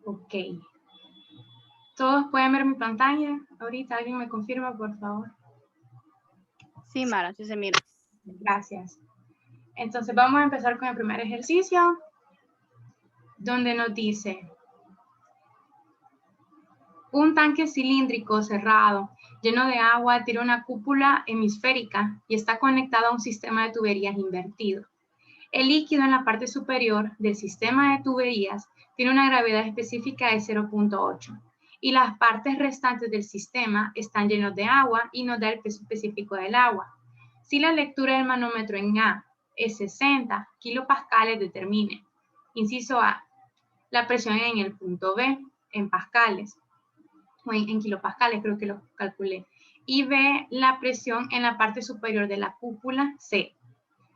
Ok. ¿Todos pueden ver mi pantalla? Ahorita alguien me confirma, por favor. Sí, Mara, sí se mira. Gracias. Entonces vamos a empezar con el primer ejercicio, donde nos dice un tanque cilíndrico cerrado lleno de agua tiene una cúpula hemisférica y está conectado a un sistema de tuberías invertido. El líquido en la parte superior del sistema de tuberías tiene una gravedad específica de 0.8 y las partes restantes del sistema están llenos de agua y nos da el peso específico del agua. Si la lectura del manómetro en A es 60 kilopascales, determine. Inciso A, la presión en el punto B, en pascales, o en kilopascales creo que lo calculé. Y B, la presión en la parte superior de la cúpula C.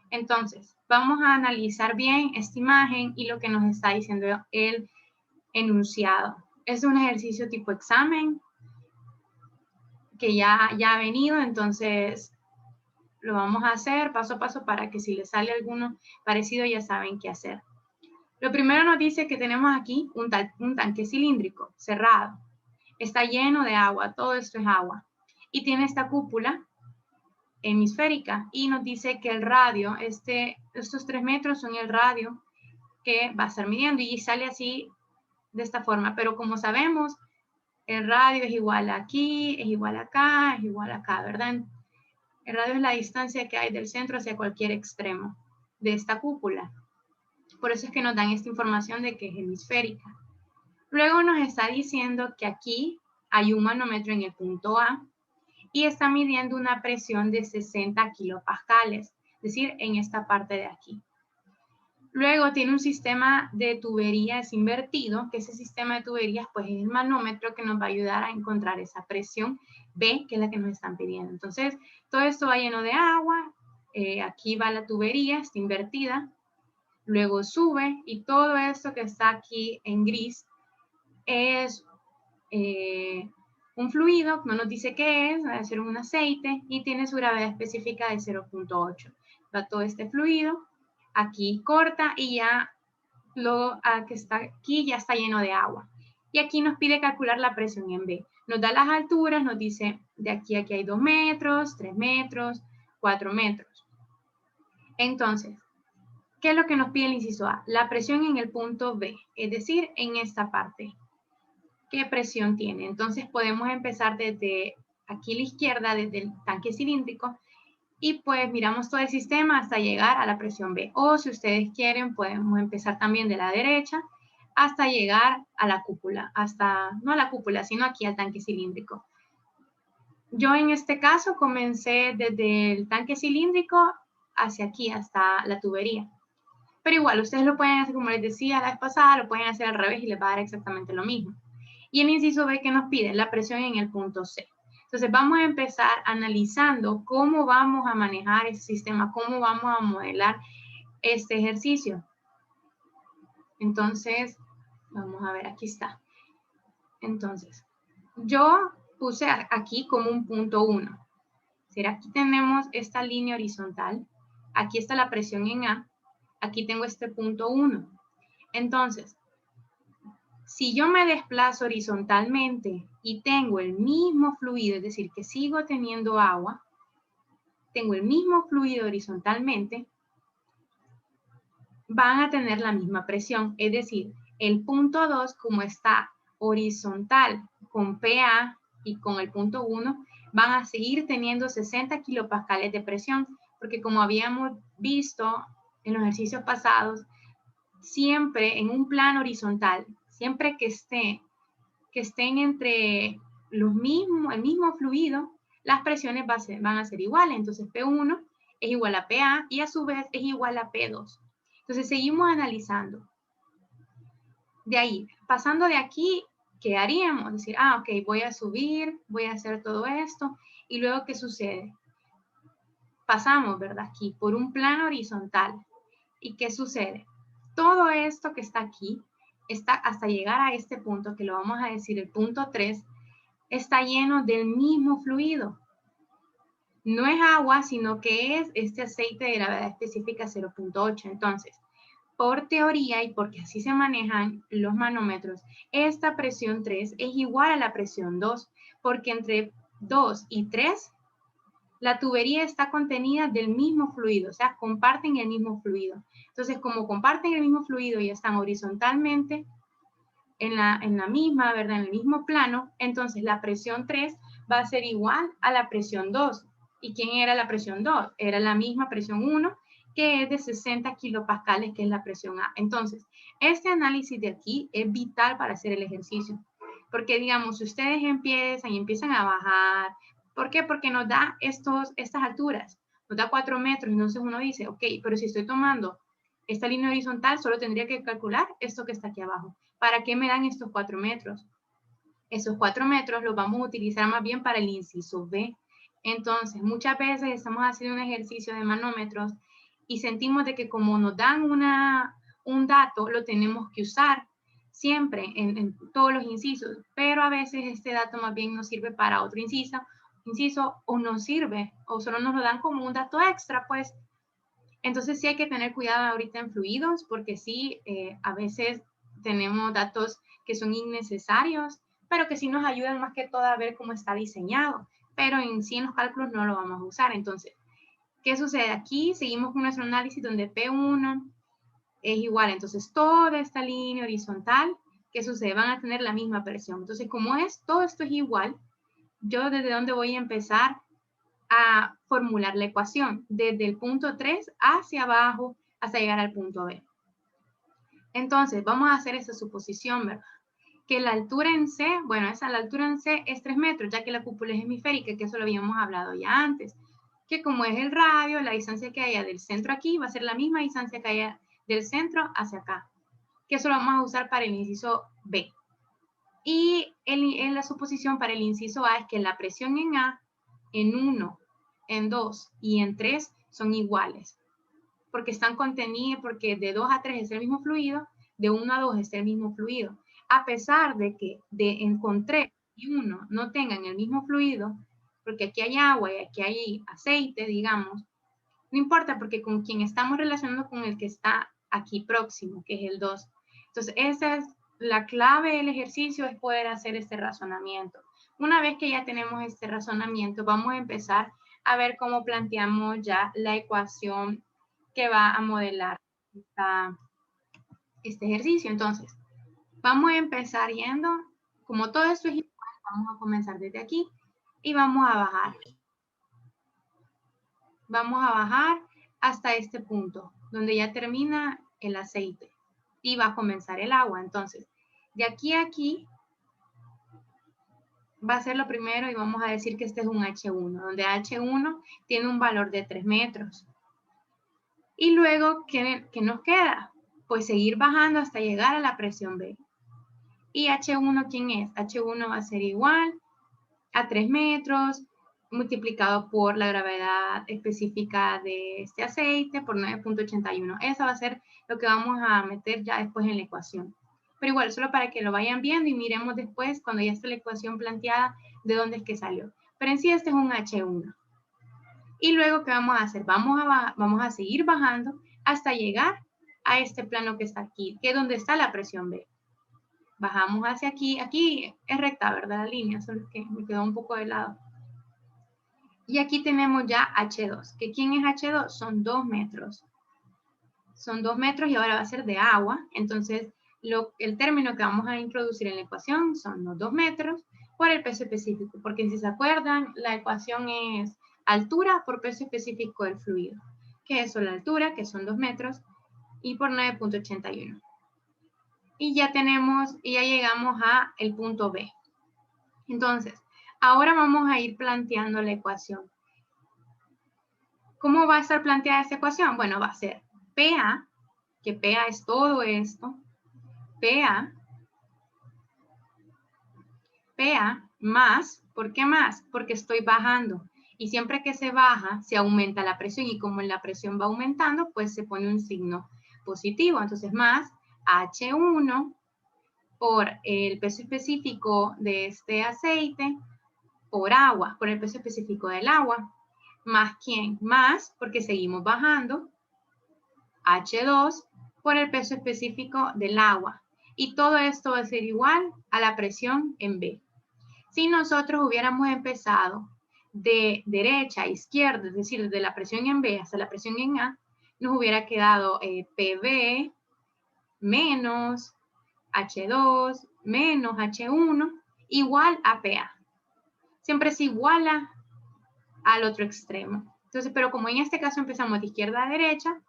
Entonces, vamos a analizar bien esta imagen y lo que nos está diciendo el enunciado. Es un ejercicio tipo examen que ya ha venido, entonces lo vamos a hacer paso a paso para que si les sale alguno parecido ya saben qué hacer. Lo primero nos dice que tenemos aquí un tanque cilíndrico cerrado. Está lleno de agua, todo esto es agua. Y tiene esta cúpula hemisférica y nos dice que el radio, estos 3 metros son el radio que va a estar midiendo y sale así de esta forma. Pero como sabemos, el radio es igual aquí, es igual acá, es igual acá, ¿verdad? El radio es la distancia que hay del centro hacia cualquier extremo de esta cúpula. Por eso es que nos dan esta información de que es hemisférica. Luego nos está diciendo que aquí hay un manómetro en el punto A y está midiendo una presión de 60 kilopascales, es decir, en esta parte de aquí. Luego tiene un sistema de tuberías invertido, que ese sistema de tuberías pues es el manómetro que nos va a ayudar a encontrar esa presión B, que es la que nos están pidiendo. Entonces, todo esto va lleno de agua, aquí va la tubería, está invertida, luego sube y todo esto que está aquí en gris es un fluido, no nos dice qué es, va a ser un aceite y tiene su gravedad específica de 0.8. Va todo este fluido, aquí corta y ya lo que está aquí ya está lleno de agua. Y aquí nos pide calcular la presión en B. Nos da las alturas, nos dice de aquí a aquí hay 2 metros, 3 metros, 4 metros. Entonces, ¿qué es lo que nos pide el inciso A? La presión en el punto B, es decir, en esta parte. ¿Qué presión tiene? Entonces podemos empezar desde aquí a la izquierda, desde el tanque cilíndrico, y pues miramos todo el sistema hasta llegar a la presión B. O si ustedes quieren, podemos empezar también de la derecha hasta llegar a la cúpula, no a la cúpula, sino aquí al tanque cilíndrico. Yo en este caso comencé desde el tanque cilíndrico hacia aquí, hasta la tubería. Pero igual, ustedes lo pueden hacer como les decía la vez pasada, lo pueden hacer al revés y les va a dar exactamente lo mismo. Y el inciso B que nos pide la presión en el punto C. Entonces vamos a empezar analizando cómo vamos a manejar ese sistema, cómo vamos a modelar este ejercicio. Entonces, vamos a ver, aquí está. Entonces, yo puse aquí como un punto 1. Aquí tenemos esta línea horizontal, aquí está la presión en A, aquí tengo este punto 1. Entonces, si yo me desplazo horizontalmente y tengo el mismo fluido, es decir, que sigo teniendo agua, tengo el mismo fluido horizontalmente, van a tener la misma presión. Es decir, el punto 2, como está horizontal con PA y con el punto 1, van a seguir teniendo 60 kilopascales de presión, porque como habíamos visto en los ejercicios pasados, siempre en un plano horizontal, siempre que estén entre el mismo fluido, las presiones van a ser iguales. Entonces P1 es igual a PA y a su vez es igual a P2. Entonces seguimos analizando. De ahí, pasando de aquí, ¿qué haríamos? Decir, ok, voy a subir, voy a hacer todo esto y luego ¿qué sucede? Pasamos, ¿verdad? Aquí por un plano horizontal. ¿Y qué sucede? Todo esto que está aquí, está hasta llegar a este punto, que lo vamos a decir el punto 3, está lleno del mismo fluido. No es agua, sino que es este aceite de gravedad específica 0.8. Entonces, por teoría y porque así se manejan los manómetros, esta presión 3 es igual a la presión 2, porque entre 2 y 3 la tubería está contenida del mismo fluido, o sea, comparten el mismo fluido. Entonces, como comparten el mismo fluido y están horizontalmente en la misma, ¿verdad? En el mismo plano, entonces la presión 3 va a ser igual a la presión 2. ¿Y quién era la presión 2? Era la misma presión 1, que es de 60 kilopascales, que es la presión A. Entonces, este análisis de aquí es vital para hacer el ejercicio. Porque, digamos, si ustedes empiezan a bajar, ¿por qué? Porque nos da estas alturas, nos da 4 metros, entonces uno dice, ok, pero si estoy tomando esta línea horizontal, solo tendría que calcular esto que está aquí abajo. ¿Para qué me dan estos 4 metros? Esos 4 metros los vamos a utilizar más bien para el inciso B. Entonces, muchas veces estamos haciendo un ejercicio de manómetros y sentimos de que como nos dan un dato, lo tenemos que usar siempre en todos los incisos, pero a veces este dato más bien nos sirve para otro inciso o no sirve, o solo nos lo dan como un dato extra, pues. Entonces sí hay que tener cuidado ahorita en fluidos, porque sí, a veces tenemos datos que son innecesarios, pero que sí nos ayudan más que todo a ver cómo está diseñado, pero en sí en los cálculos no lo vamos a usar. Entonces, ¿qué sucede? Aquí seguimos con nuestro análisis donde P1 es igual, entonces toda esta línea horizontal, ¿qué sucede? Van a tener la misma presión. Entonces, como todo esto es igual, yo desde dónde voy a empezar a formular la ecuación, desde el punto 3 hacia abajo hasta llegar al punto B. Entonces, vamos a hacer esa suposición, ¿verdad? Que la altura en C, bueno, la altura en C es 3 metros, ya que la cúpula es hemisférica, que eso lo habíamos hablado ya antes, que como es el radio, la distancia que haya del centro aquí va a ser la misma distancia que haya del centro hacia acá, que eso lo vamos a usar para el inciso B. Y en la suposición para el inciso A es que la presión en A, en 1, en 2 y en 3 son iguales, porque están contenidos, porque de 2 a 3 es el mismo fluido, de 1 a 2 es el mismo fluido. A pesar de que con 3 y 1 no tengan el mismo fluido, porque aquí hay agua y aquí hay aceite, digamos, no importa porque con quien estamos relacionando con el que está aquí próximo, que es el 2. Entonces, esa es la clave del ejercicio, es poder hacer este razonamiento. Una vez que ya tenemos este razonamiento, vamos a empezar a ver cómo planteamos ya la ecuación que va a modelar este ejercicio. Entonces, vamos a empezar yendo, como todo esto es igual, vamos a comenzar desde aquí y vamos a bajar. Vamos a bajar hasta este punto, donde ya termina el aceite y va a comenzar el agua. Entonces, de aquí a aquí va a ser lo primero y vamos a decir que este es un H1, donde H1 tiene un valor de 3 metros. Y luego, ¿qué nos queda? Pues seguir bajando hasta llegar a la presión B. ¿Y H1 quién es? H1 va a ser igual a 3 metros multiplicado por la gravedad específica de este aceite por 9.81. Eso va a ser lo que vamos a meter ya después en la ecuación. Pero igual, solo para que lo vayan viendo y miremos después, cuando ya esté la ecuación planteada, de dónde es que salió. Pero en sí este es un H1. Y luego, ¿qué vamos a hacer? Vamos a seguir bajando hasta llegar a este plano que está aquí, que es donde está la presión B. Bajamos hacia aquí. Aquí es recta, ¿verdad? La línea, solo que me quedó un poco de lado. Y aquí tenemos ya H2. ¿Que quién es H2? Son 2 metros. Son 2 metros y ahora va a ser de agua. Entonces, el término que vamos a introducir en la ecuación son los 2 metros por el peso específico. Porque si se acuerdan, la ecuación es altura por peso específico del fluido. Que es la altura, que son 2 metros, y por 9.81. Y ya llegamos a el punto B. Entonces, ahora vamos a ir planteando la ecuación. ¿Cómo va a estar planteada esta ecuación? Bueno, va a ser PA, que PA es todo esto, PA más, ¿por qué más? Porque estoy bajando. Y siempre que se baja, se aumenta la presión. Y como la presión va aumentando, pues se pone un signo positivo. Entonces, más H1 por el peso específico de este aceite por agua, por el peso específico del agua. ¿Más quién? Más, porque seguimos bajando, H2 por el peso específico del agua. Y todo esto va a ser igual a la presión en B. Si nosotros hubiéramos empezado de derecha a izquierda, es decir, desde la presión en B hasta la presión en A, nos hubiera quedado PB menos H2 menos H1 igual a PA. Siempre se iguala al otro extremo. Entonces, pero como en este caso empezamos de izquierda a derecha,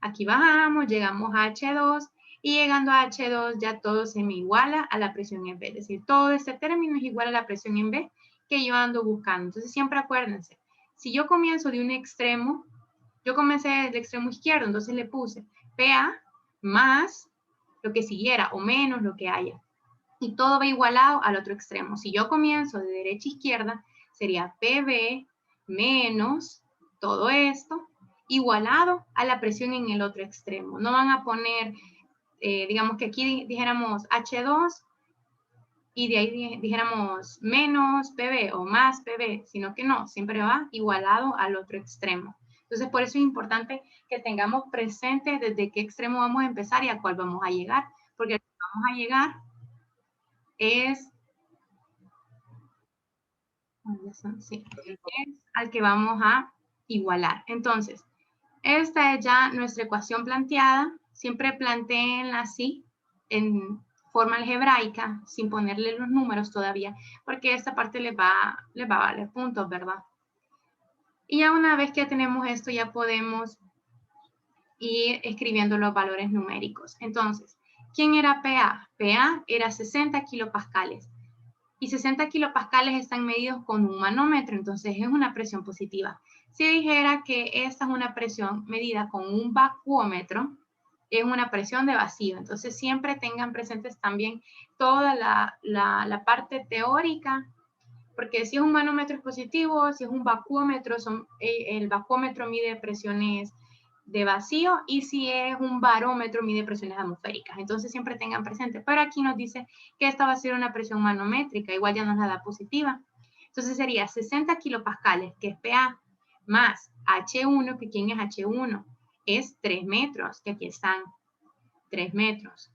aquí bajamos, llegamos a H2 y llegando a H2 ya todo se me iguala a la presión en B. Es decir, todo este término es igual a la presión en B que yo ando buscando. Entonces, siempre acuérdense, si yo comienzo de un extremo, yo comencé del extremo izquierdo, entonces le puse PA más lo que siguiera o menos lo que haya. Y todo va igualado al otro extremo. Si yo comienzo de derecha a izquierda, sería PB menos todo esto igualado a la presión en el otro extremo. No van a poner, digamos que aquí dijéramos H2 y de ahí dijéramos menos PB o más PB, sino que no, siempre va igualado al otro extremo. Entonces, por eso es importante que tengamos presente desde qué extremo vamos a empezar y a cuál vamos a llegar, porque vamos a llegar es, sí, es al que vamos a igualar. Entonces, esta es ya nuestra ecuación planteada. Siempre planteenla así, en forma algebraica, sin ponerle los números todavía, porque esta parte les va a valer puntos, ¿verdad? Y ya una vez que tenemos esto, ya podemos ir escribiendo los valores numéricos. Entonces, ¿quién era PA? PA era 60 kilopascales. Y 60 kilopascales están medidos con un manómetro, entonces es una presión positiva. Si dijera que esta es una presión medida con un vacuómetro, es una presión de vacío. Entonces siempre tengan presentes también toda la parte teórica, porque si es un manómetro es positivo, si es un vacuómetro, el vacuómetro mide presiones de vacío y si es un barómetro mide presiones atmosféricas. Entonces siempre tengan presente. Pero aquí nos dice que esta va a ser una presión manométrica, igual ya nos la da positiva. Entonces sería 60 kilopascales, que es PA, más H1, que ¿quién es H1? Es 3 metros, que aquí están 3 metros.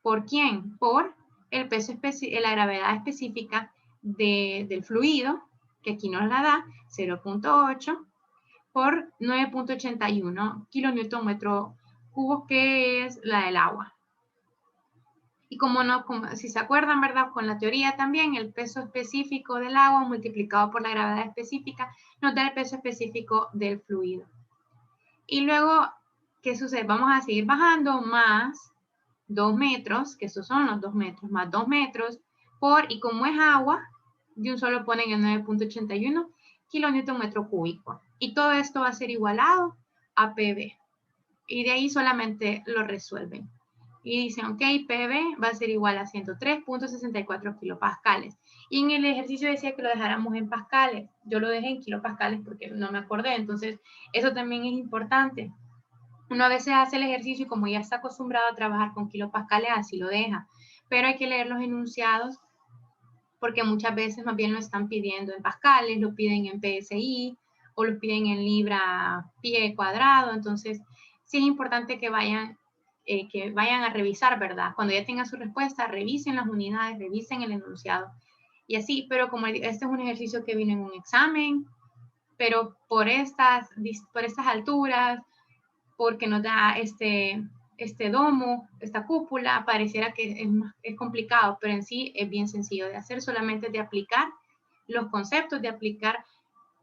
¿Por quién? Por el peso la gravedad específica del fluido, que aquí nos la da, 0.8 por 9.81 kilonewton metro cubos, que es la del agua. Y como no, si se acuerdan, ¿verdad? Con la teoría también, el peso específico del agua multiplicado por la gravedad específica nos da el peso específico del fluido. Y luego, ¿qué sucede? Vamos a seguir bajando más 2 metros, que esos son los 2 metros, más 2 metros, y como es agua, de un solo ponen el 9.81 kilonewton metro cúbico. Y todo esto va a ser igualado a PB. Y de ahí solamente lo resuelven. Y dicen, ok, PB va a ser igual a 103.64 kilopascales. Y en el ejercicio decía que lo dejáramos en pascales. Yo lo dejé en kilopascales porque no me acordé. Entonces, eso también es importante. Uno a veces hace el ejercicio y como ya está acostumbrado a trabajar con kilopascales, así lo deja. Pero hay que leer los enunciados porque muchas veces más bien lo están pidiendo en pascales, lo piden en PSI o lo piden en libra pie cuadrado. Entonces, sí es importante que vayan a revisar, ¿verdad? Cuando ya tengan su respuesta, revisen las unidades, revisen el enunciado. Y así, pero como este es un ejercicio que viene en un examen, pero por estas alturas, porque nos da este domo, esta cúpula, pareciera que es complicado, pero en sí es bien sencillo de hacer, solamente de aplicar los conceptos, de aplicar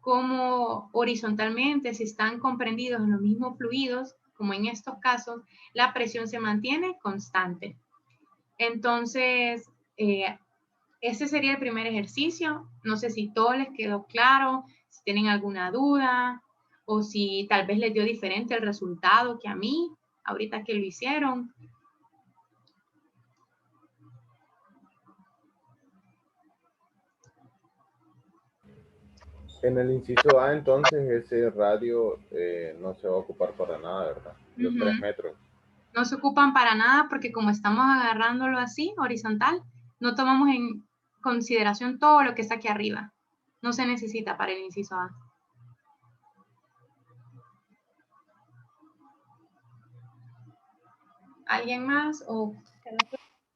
cómo horizontalmente, si están comprendidos en los mismos fluidos, como en estos casos, la presión se mantiene constante. Entonces, ese sería el primer ejercicio. No sé si todo les quedó claro, si tienen alguna duda o si tal vez les dio diferente el resultado que a mí, ahorita que lo hicieron. En el inciso A, entonces, ese radio no se va a ocupar para nada, ¿verdad? Los 3 metros. No se ocupan para nada porque como estamos agarrándolo así, horizontal, no tomamos en consideración todo lo que está aquí arriba. No se necesita para el inciso A. ¿Alguien más? O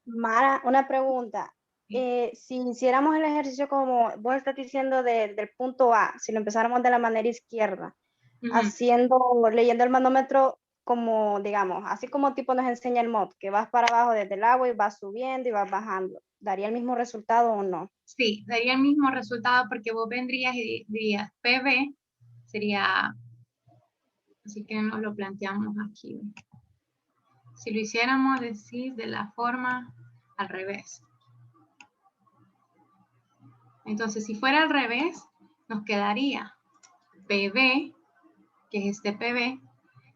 Mara, una pregunta. Si hiciéramos el ejercicio como vos estás diciendo del punto A, si lo empezáramos de la manera izquierda, leyendo el manómetro como, digamos, así como tipo nos enseña el mod, que vas para abajo desde el agua y vas subiendo y vas bajando, ¿daría el mismo resultado o no? sí, daría el mismo resultado porque vos vendrías y dirías PB, sería, así que nos lo planteamos aquí. Si lo hiciéramos decir de la forma al revés. Entonces, si fuera al revés, nos quedaría PB, que es este PB,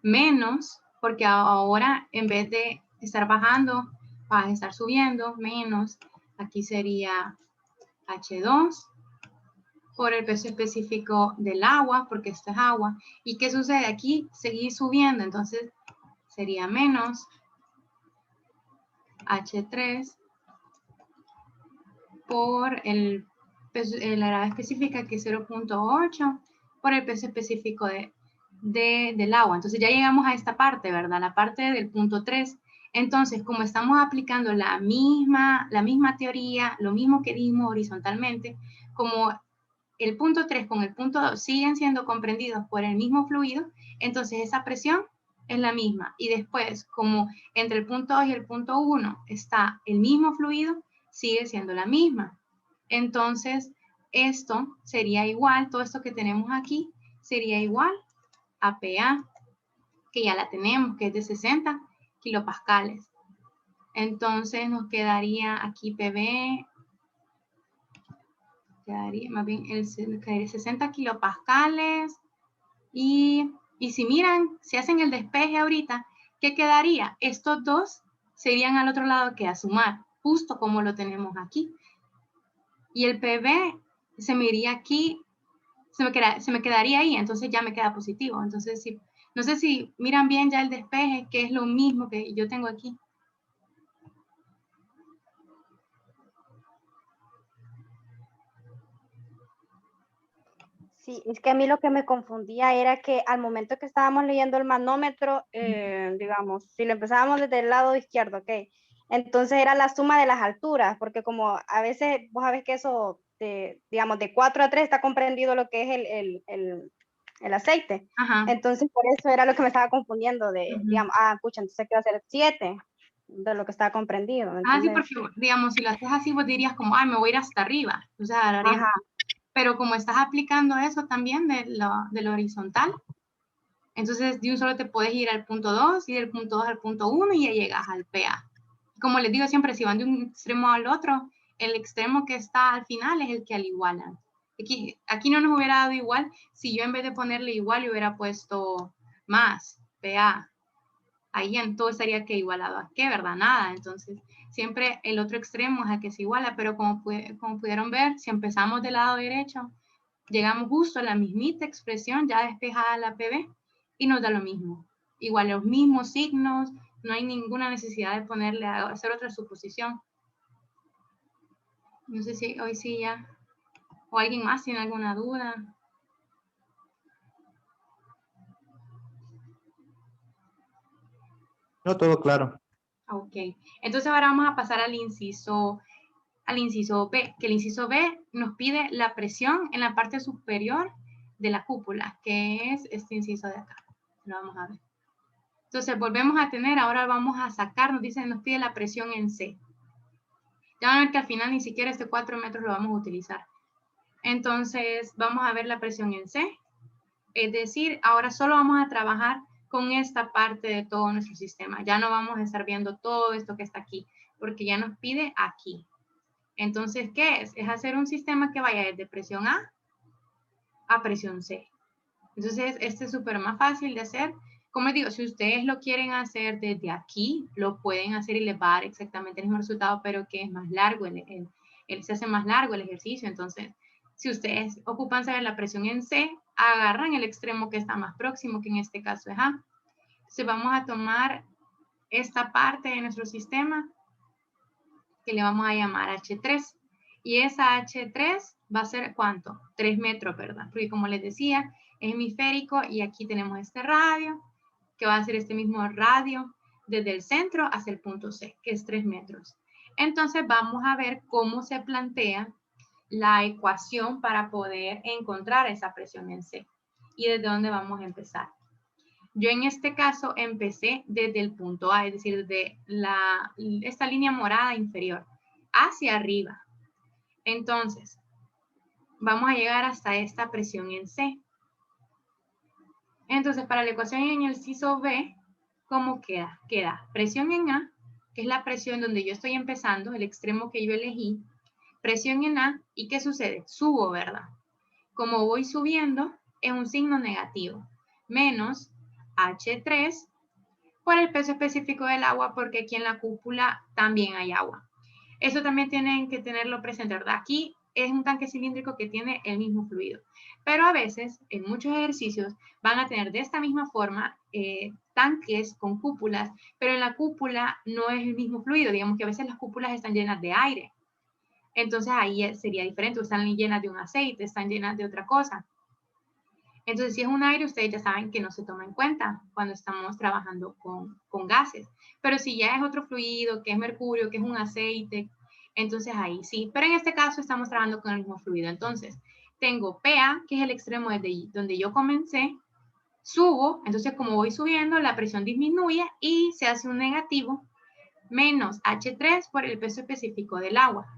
menos, porque ahora en vez de estar bajando, vas a estar subiendo, menos, aquí sería H2 por el peso específico del agua, porque esto es agua. ¿Y qué sucede aquí? Seguir subiendo, entonces sería menos H3 por la gravedad específica, que es 0.8, por el peso específico del agua. Entonces ya llegamos a esta parte, ¿verdad? La parte del punto 3. Entonces, como estamos aplicando la misma teoría, lo mismo que dimos horizontalmente, como el punto 3 con el punto 2 siguen siendo comprendidos por el mismo fluido, entonces esa presión es la misma. Y después, como entre el punto 2 y el punto 1 está el mismo fluido, sigue siendo la misma. Entonces, esto sería igual, todo esto que tenemos aquí, sería igual a PA, que ya la tenemos, que es de 60 kilopascales. Entonces, nos quedaría aquí PB, quedaría más bien el 60 kilopascales. Y si miran, si hacen el despeje ahorita, ¿qué quedaría? Estos dos serían al otro lado que a sumar, justo como lo tenemos aquí. Y el PB se me iría aquí, se me quedaría ahí, entonces ya me queda positivo. Entonces, no sé si miran bien ya el despeje, que es lo mismo que yo tengo aquí. Sí, es que a mí lo que me confundía era que al momento que estábamos leyendo el manómetro, digamos, si lo empezábamos desde el lado izquierdo, ok, entonces era la suma de las alturas, porque como a veces vos sabés que eso, digamos, de 4 a 3 está comprendido lo que es el aceite. Ajá. Entonces por eso era lo que me estaba confundiendo de, digamos, pucha, entonces ¿qué va a ser 7 de lo que estaba comprendido? Entonces, Sí, porque, digamos, si lo haces así, vos dirías como, me voy a ir hasta arriba. O sea, ajá. Pero como estás aplicando eso también de lo horizontal, entonces de un solo te puedes ir al punto 2 y del punto 2 al punto 1 y ya llegas al PA. Como les digo siempre, si van de un extremo al otro, el extremo que está al final es el que al igualan. Aquí no nos hubiera dado igual si yo en vez de ponerle igual le hubiera puesto más, PA. Ahí en todo estaría que igualado a qué, ¿verdad? Nada. Entonces, siempre el otro extremo es a que se iguala, pero como pudieron ver, si empezamos del lado derecho, llegamos justo a la mismita expresión ya despejada la PB y nos da lo mismo. Igual los mismos signos, no hay ninguna necesidad de ponerle a hacer otra suposición. No sé si hoy sí ya, o alguien más tiene alguna duda. No, todo claro. Ok, entonces ahora vamos a pasar al inciso B, que el inciso B nos pide la presión en la parte superior de la cúpula, que es este inciso de acá. Lo vamos a ver. Entonces volvemos a tener, ahora vamos a sacar, nos pide la presión en C. Ya van a ver que al final ni siquiera este 4 metros lo vamos a utilizar. Entonces vamos a ver la presión en C. Es decir, ahora solo vamos a trabajar con esta parte de todo nuestro sistema. Ya no vamos a estar viendo todo esto que está aquí, porque ya nos pide aquí. Entonces, ¿qué es? Es hacer un sistema que vaya desde presión A presión C. Entonces, este es súper más fácil de hacer. Como les digo, si ustedes lo quieren hacer desde aquí, lo pueden hacer y les va a dar exactamente el mismo resultado, pero que es más largo, se hace más largo el ejercicio. Entonces, si ustedes ocupan saber la presión en C, agarran el extremo que está más próximo, que en este caso es A. Entonces, vamos a tomar esta parte de nuestro sistema que le vamos a llamar H3. Y esa H3 va a ser ¿cuánto? 3 metros, ¿verdad? Porque como les decía, es hemisférico y aquí tenemos este radio, que va a ser este mismo radio desde el centro hacia el punto C, que es 3 metros. Entonces vamos a ver cómo se plantea la ecuación para poder encontrar esa presión en C y desde dónde vamos a empezar. Yo en este caso empecé desde el punto A, es decir, desde esta línea morada inferior hacia arriba. Entonces, vamos a llegar hasta esta presión en C. Entonces, para la ecuación en el inciso B, ¿cómo queda? Queda presión en A, que es la presión donde yo estoy empezando, el extremo que yo elegí, presión en A, ¿y qué sucede? Subo, ¿verdad? Como voy subiendo, es un signo negativo, menos H3 por el peso específico del agua, porque aquí en la cúpula también hay agua. Eso también tienen que tenerlo presente, ¿verdad? Aquí es un tanque cilíndrico que tiene el mismo fluido, pero a veces, en muchos ejercicios, van a tener de esta misma forma tanques con cúpulas, pero en la cúpula no es el mismo fluido. Digamos que a veces las cúpulas están llenas de aire. Entonces ahí sería diferente, están llenas de un aceite, están llenas de otra cosa. Entonces, si es un aire, ustedes ya saben que no se toma en cuenta cuando estamos trabajando con gases. Pero si ya es otro fluido, que es mercurio, que es un aceite, entonces ahí sí. Pero en este caso estamos trabajando con el mismo fluido. Entonces, tengo PA, que es el extremo desde donde yo comencé, subo, entonces como voy subiendo, la presión disminuye y se hace un negativo, menos H3 por el peso específico del agua.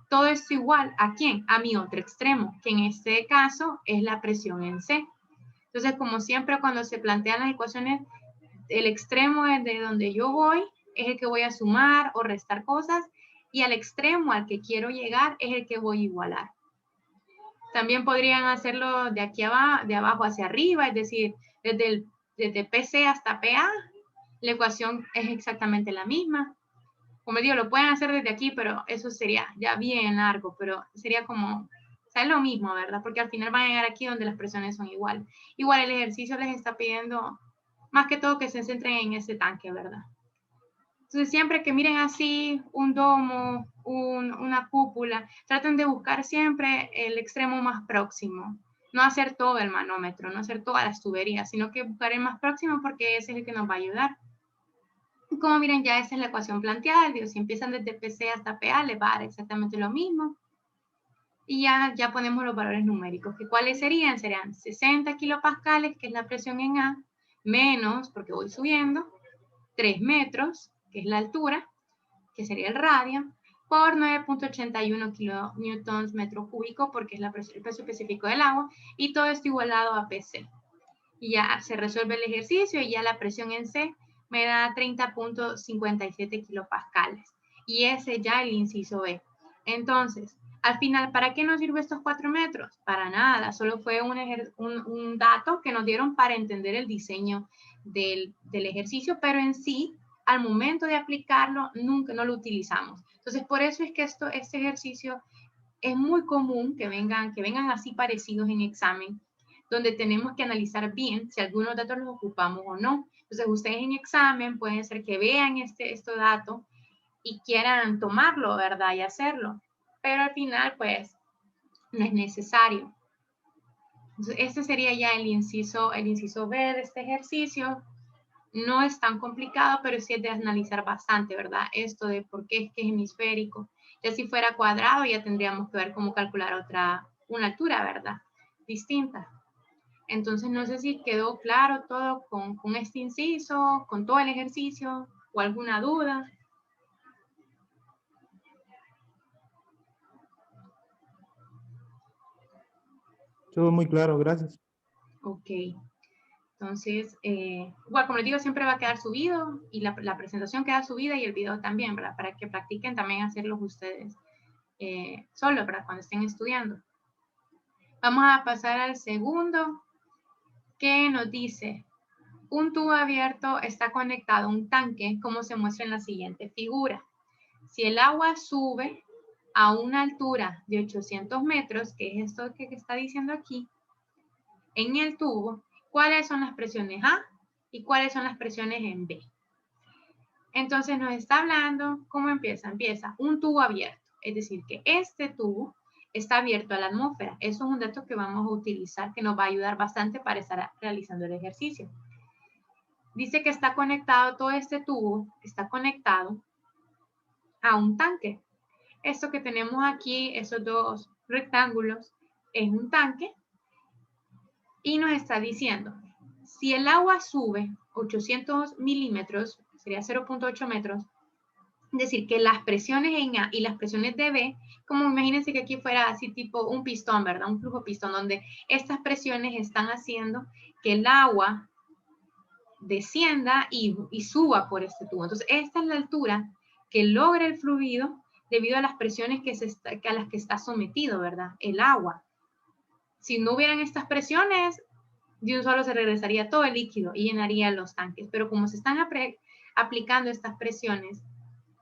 Todo esto igual, ¿a quién? A mi otro extremo, que en este caso es la presión en C. Entonces, como siempre, cuando se plantean las ecuaciones, el extremo de donde yo voy es el que voy a sumar o restar cosas y al extremo al que quiero llegar es el que voy a igualar. También podrían hacerlo de aquí abajo, de abajo hacia arriba, es decir, desde PC hasta PA, la ecuación es exactamente la misma. Como digo, lo pueden hacer desde aquí, pero eso sería ya bien largo, pero sería como, o sea, es lo mismo, ¿verdad? Porque al final van a llegar aquí donde las presiones son igual. Igual el ejercicio les está pidiendo más que todo que se centren en ese tanque, ¿verdad? Entonces siempre que miren así un domo, una cúpula, traten de buscar siempre el extremo más próximo. No hacer todo el manómetro, no hacer todas las tuberías, sino que buscar el más próximo porque ese es el que nos va a ayudar. Como miren, ya esa es la ecuación planteada. Digo, si empiezan desde PC hasta PA, les va a dar exactamente lo mismo. Y ya ponemos los valores numéricos. ¿Que cuáles serían? Serían 60 kilopascales, que es la presión en A, menos, porque voy subiendo, 3 metros, que es la altura, que sería el radio, por 9.81 kilonewtons metro cúbico, porque es el peso específico del agua, y todo esto igualado a PC. Y ya se resuelve el ejercicio y ya la presión en C me da 30.57 kilopascales. Y ese ya el inciso B. Entonces, al final, ¿para qué nos sirve estos 4 metros? Para nada, solo fue un dato que nos dieron para entender el diseño del ejercicio, pero en sí, al momento de aplicarlo, nunca no lo utilizamos. Entonces, por eso es que este ejercicio es muy común que vengan así parecidos en examen, donde tenemos que analizar bien si algunos datos los ocupamos o no. Entonces, ustedes en examen pueden ser que vean estos datos y quieran tomarlo, ¿verdad? Y hacerlo. Pero al final, pues, no es necesario. Entonces, este sería ya el inciso B de este ejercicio. No es tan complicado, pero sí es de analizar bastante, ¿verdad? Esto de por qué es que es hemisférico. Ya si fuera cuadrado, ya tendríamos que ver cómo calcular una altura, ¿verdad? Distinta. Entonces, no sé si quedó claro todo con este inciso, con todo el ejercicio o alguna duda. Todo muy claro, gracias. Ok. Entonces, igual, como les digo, siempre va a quedar subido y la presentación queda subida y el video también, ¿verdad? Para que practiquen también hacerlos ustedes solos, ¿verdad? Cuando estén estudiando. Vamos a pasar al segundo, que nos dice, un tubo abierto está conectado a un tanque, como se muestra en la siguiente figura. Si el agua sube a una altura de 800 metros, que es esto que está diciendo aquí, en el tubo, ¿cuáles son las presiones A y cuáles son las presiones en B? Entonces nos está hablando, ¿cómo empieza? Empieza un tubo abierto, es decir, que este tubo está abierto a la atmósfera. Eso es un dato que vamos a utilizar, que nos va a ayudar bastante para estar realizando el ejercicio. dice que está conectado, todo este tubo está conectado a un tanque. Esto que tenemos aquí, esos dos rectángulos, es un tanque y nos está diciendo, si el agua sube 800 milímetros, sería 0.8 metros, es decir, que las presiones en A y las presiones de B, como imagínense que aquí fuera así tipo un pistón, ¿verdad? Un flujo pistón, donde estas presiones están haciendo que el agua descienda y suba por este tubo. Entonces, esta es la altura que logra el fluido debido a las presiones a las que está sometido, ¿verdad? El agua. Si no hubieran estas presiones, de un solo se regresaría todo el líquido y llenaría los tanques. Pero como se están aplicando estas presiones,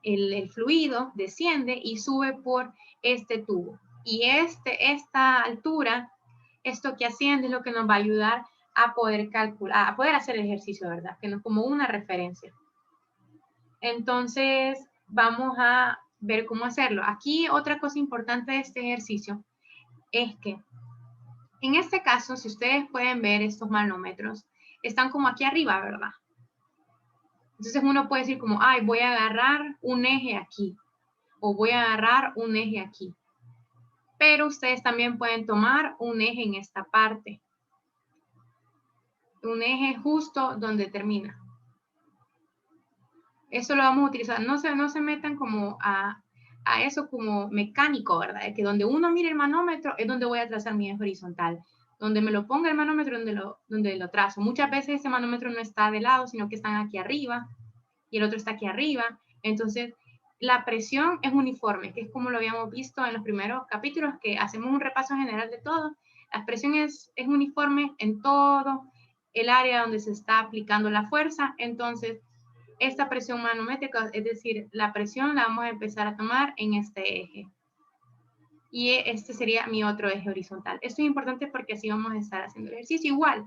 el fluido desciende y sube por este tubo. Y esta altura, esto que asciende es lo que nos va a ayudar a poder calcular, a poder hacer el ejercicio, ¿verdad? Que no es como una referencia. Entonces, vamos a ver cómo hacerlo. Aquí otra cosa importante de este ejercicio es que en este caso, si ustedes pueden ver estos manómetros, están como aquí arriba, ¿verdad? Entonces uno puede decir como, ay, voy a agarrar un eje aquí o voy a agarrar un eje aquí. Pero ustedes también pueden tomar un eje en esta parte. Un eje justo donde termina. Eso lo vamos a utilizar. No se metan como a eso como mecánico, ¿verdad? De que donde uno mire el manómetro es donde voy a trazar mi eje horizontal. Donde me lo ponga el manómetro, donde lo trazo. Muchas veces ese manómetro no está de lado, sino que están aquí arriba y el otro está aquí arriba. Entonces, la presión es uniforme, que es como lo habíamos visto en los primeros capítulos, que hacemos un repaso general de todo. La presión es uniforme en todo el área donde se está aplicando la fuerza. Entonces, esta presión manométrica, es decir, la presión la vamos a empezar a tomar en este eje. Y este sería mi otro eje horizontal. Esto es importante porque así vamos a estar haciendo el ejercicio. Igual,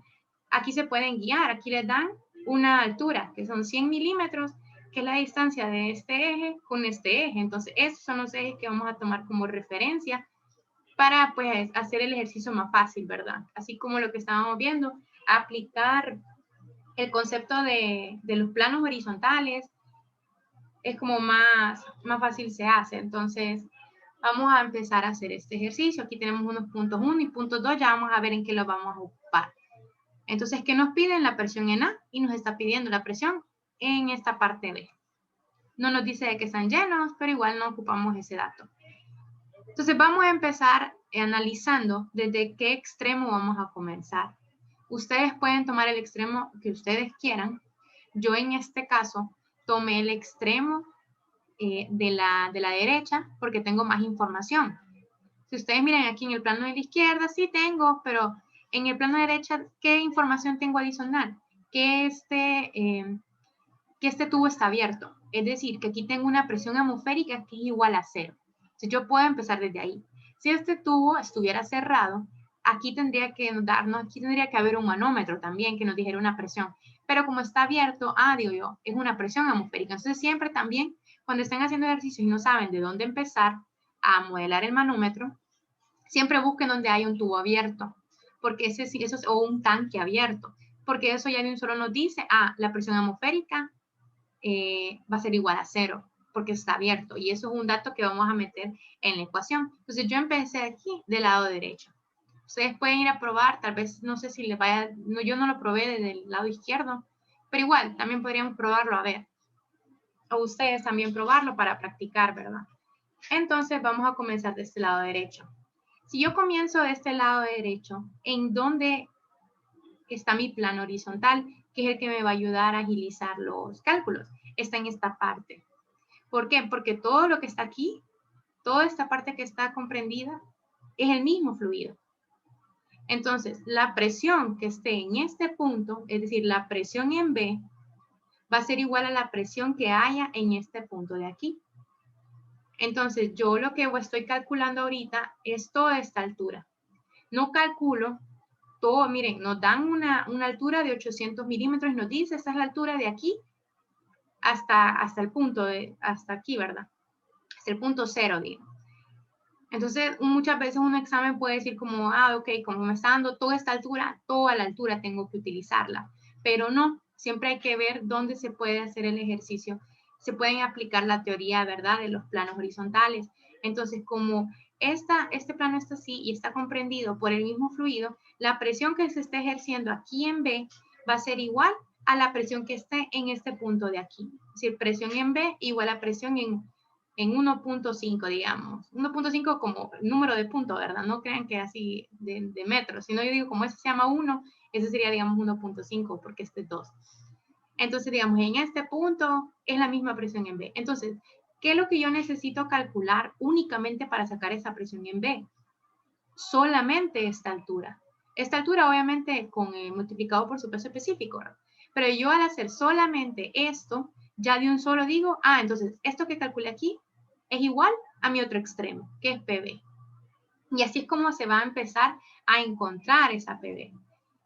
aquí se pueden guiar, aquí les dan una altura, que son 100 milímetros, que es la distancia de este eje con este eje. Entonces, estos son los ejes que vamos a tomar como referencia para pues hacer el ejercicio más fácil, ¿verdad? Así como lo que estábamos viendo, aplicar el concepto de los planos horizontales es como más fácil se hace. Entonces, vamos a empezar a hacer este ejercicio. Aquí tenemos unos puntos 1 y puntos 2, ya vamos a ver en qué los vamos a ocupar. Entonces, ¿qué nos piden? La presión en A y nos está pidiendo la presión en esta parte B. No nos dice de que están llenos, pero igual no ocupamos ese dato. Entonces, vamos a empezar analizando desde qué extremo vamos a comenzar. Ustedes pueden tomar el extremo que ustedes quieran. Yo en este caso tomé el extremo de la derecha porque tengo más información. Si ustedes miran aquí en el plano de la izquierda, sí tengo, pero en el plano de derecha, ¿qué información tengo adicional? Que este tubo está abierto. Es decir, que aquí tengo una presión atmosférica que es igual a 0. Entonces yo puedo empezar desde ahí. Si este tubo estuviera cerrado, aquí tendría que haber un manómetro también que nos dijera una presión. Pero como está abierto, digo yo, es una presión atmosférica. Entonces siempre también, cuando estén haciendo ejercicios y no saben de dónde empezar a modelar el manómetro, siempre busquen donde hay un tubo abierto, porque eso es, o un tanque abierto, porque eso ya de un solo nos dice, la presión atmosférica va a ser igual a 0, porque está abierto, y eso es un dato que vamos a meter en la ecuación. Entonces yo empecé aquí del lado derecho. Ustedes pueden ir a probar, tal vez, no sé si les vaya, no, yo no lo probé desde el lado izquierdo, pero igual, también podríamos probarlo a ver. O ustedes también probarlo para practicar, ¿verdad? Entonces vamos a comenzar de este lado derecho. Si yo comienzo de este lado derecho, ¿en dónde está mi plano horizontal? Que es el que me va a ayudar a agilizar los cálculos. Está en esta parte. ¿Por qué? Porque todo lo que está aquí, toda esta parte que está comprendida, es el mismo fluido. Entonces, la presión que esté en este punto, es decir, la presión en B, va a ser igual a la presión que haya en este punto de aquí. Entonces, yo lo que estoy calculando ahorita es toda esta altura. No calculo todo, miren, nos dan una altura de 800 milímetros y nos dice, esta es la altura de aquí hasta el punto hasta aquí, ¿verdad? Hasta el punto 0, digo. Entonces, muchas veces un examen puede decir como, ok, como me está dando toda esta altura, toda la altura tengo que utilizarla. Pero no, siempre hay que ver dónde se puede hacer el ejercicio. Se pueden aplicar la teoría, ¿verdad?, de los planos horizontales. Entonces, como este plano está así y está comprendido por el mismo fluido, la presión que se está ejerciendo aquí en B va a ser igual a la presión que esté en este punto de aquí. Es decir, presión en B igual a presión en 1.5, digamos. 1.5 como número de punto, ¿verdad? No crean que así de metros, sino yo digo, como ese se llama 1, ese sería, digamos, 1.5, porque este es 2. Entonces, digamos, en este punto es la misma presión en B. Entonces, ¿qué es lo que yo necesito calcular únicamente para sacar esa presión en B? Solamente esta altura. Esta altura, obviamente, multiplicado por su peso específico, ¿verdad? Pero yo al hacer solamente esto, ya de un solo digo, entonces, esto que calculé aquí es igual a mi otro extremo, que es PB. Y así es como se va a empezar a encontrar esa PB.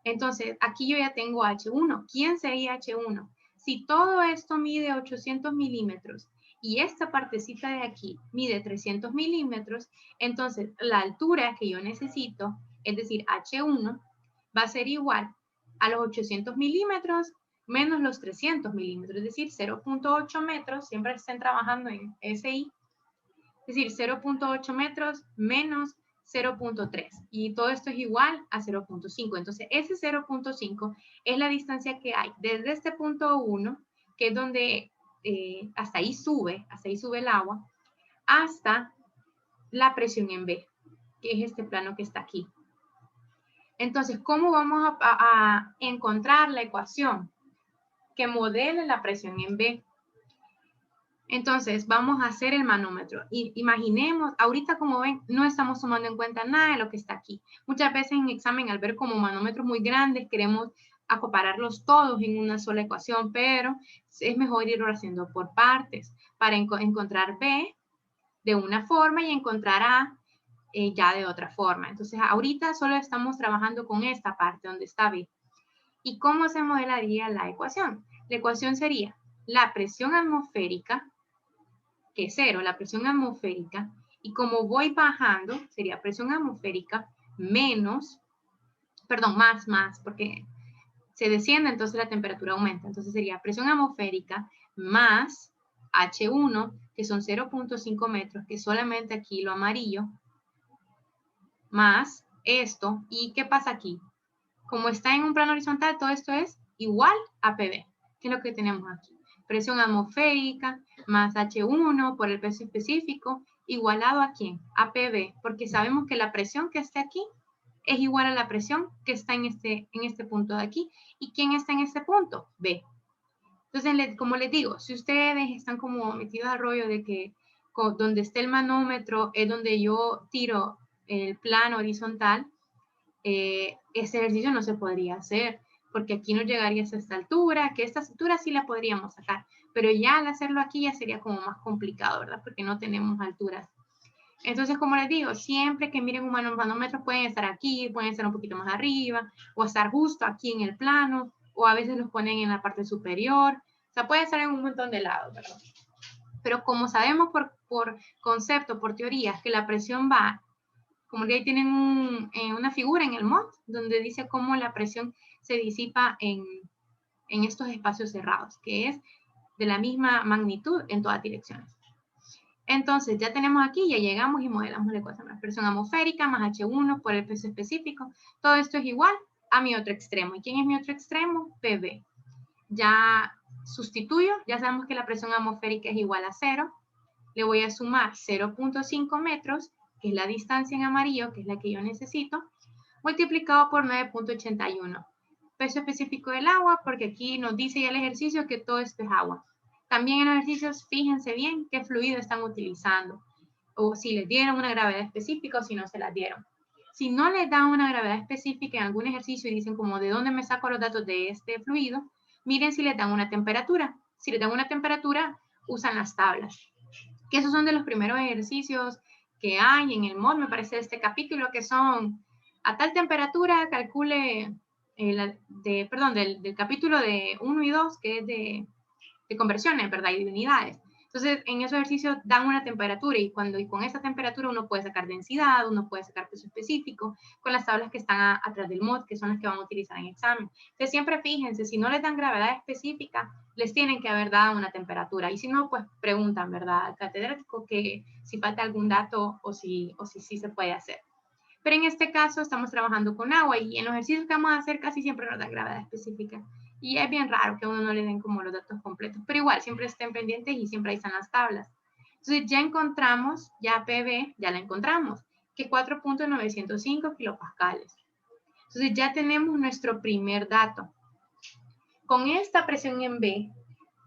Entonces, aquí yo ya tengo H1. ¿Quién sería H1? Si todo esto mide 800 milímetros y esta partecita de aquí mide 300 milímetros, entonces la altura que yo necesito, es decir, H1, va a ser igual a los 800 milímetros menos los 300 milímetros, es decir, 0.8 metros, siempre estén trabajando en SI, es decir, 0.8 metros menos 0.3 y todo esto es igual a 0.5. Entonces, ese 0.5 es la distancia que hay desde este punto 1, que es donde hasta ahí sube el agua, hasta la presión en B, que es este plano que está aquí. Entonces, ¿cómo vamos a encontrar la ecuación que modele la presión en B? Entonces, vamos a hacer el manómetro. Imaginemos, ahorita como ven, no estamos tomando en cuenta nada de lo que está aquí. Muchas veces en examen, al ver como manómetros muy grandes, queremos acopararlos todos en una sola ecuación, pero es mejor irlo haciendo por partes para encontrar B de una forma y encontrar A ya de otra forma. Entonces, ahorita solo estamos trabajando con esta parte donde está B. ¿Y cómo se modelaría la ecuación? La ecuación sería la presión atmosférica, que es 0, la presión atmosférica, y como voy bajando, sería presión atmosférica menos, perdón, más, porque se desciende, entonces la temperatura aumenta. Entonces sería presión atmosférica más H1, que son 0.5 metros, que solamente aquí lo amarillo, más esto. ¿Y qué pasa aquí? Como está en un plano horizontal, todo esto es igual a PB, que es lo que tenemos aquí. Presión atmosférica más H1 por el peso específico, igualado a ¿quién? A PB, porque sabemos que la presión que está aquí es igual a la presión que está en este punto de aquí. ¿Y quién está en este punto? B. Entonces, como les digo, si ustedes están como metidos al rollo de que donde esté el manómetro es donde yo tiro el plano horizontal, ese ejercicio no se podría hacer, porque aquí no llegaría a esta altura, que esta altura sí la podríamos sacar, pero ya al hacerlo aquí ya sería como más complicado, ¿verdad? Porque no tenemos alturas. Entonces, como les digo, siempre que miren un manómetro pueden estar aquí, pueden estar un poquito más arriba, o estar justo aquí en el plano, o a veces los ponen en la parte superior, o sea, puede estar en un montón de lados, ¿verdad? Pero como sabemos por concepto, por teorías, que la presión va, como que ahí tienen una figura en el MOD, donde dice cómo la presión se disipa en estos espacios cerrados, que es de la misma magnitud en todas direcciones. Entonces, ya tenemos aquí, ya llegamos y modelamos la ecuación. La presión atmosférica más H1 por el peso específico. Todo esto es igual a mi otro extremo. ¿Y quién es mi otro extremo? PB. Ya sustituyo, ya sabemos que la presión atmosférica es igual a 0. Le voy a sumar 0.5 metros, que es la distancia en amarillo, que es la que yo necesito, multiplicado por 9.81. Peso específico del agua, porque aquí nos dice ya el ejercicio que todo esto es agua. También en los ejercicios, fíjense bien qué fluido están utilizando, o si les dieron una gravedad específica o si no se las dieron. Si no les dan una gravedad específica en algún ejercicio y dicen como de dónde me saco los datos de este fluido, miren si les dan una temperatura. Si les dan una temperatura, usan las tablas. Que esos son de los primeros ejercicios que hay en el MOD, me parece, de este capítulo, que son a tal temperatura, calcule, del capítulo de 1 y 2, que es de conversiones, ¿verdad? Y de unidades. Entonces, en esos ejercicios dan una temperatura y con esa temperatura uno puede sacar densidad, uno puede sacar peso específico con las tablas que están atrás del MOD, que son las que van a utilizar en examen. Entonces, siempre fíjense, si no les dan gravedad específica, les tienen que haber dado una temperatura. Y si no, pues preguntan, ¿verdad?, al catedrático que si falta algún dato o si sí se puede hacer. Pero en este caso estamos trabajando con agua y en los ejercicios que vamos a hacer casi siempre nos dan gravedad específica. Y es bien raro que a uno no le den como los datos completos, pero igual siempre estén pendientes y siempre ahí están las tablas. Entonces ya encontramos, ya PV, ya la encontramos, que es 4.905 kilopascales. Entonces ya tenemos nuestro primer dato. Con esta presión en B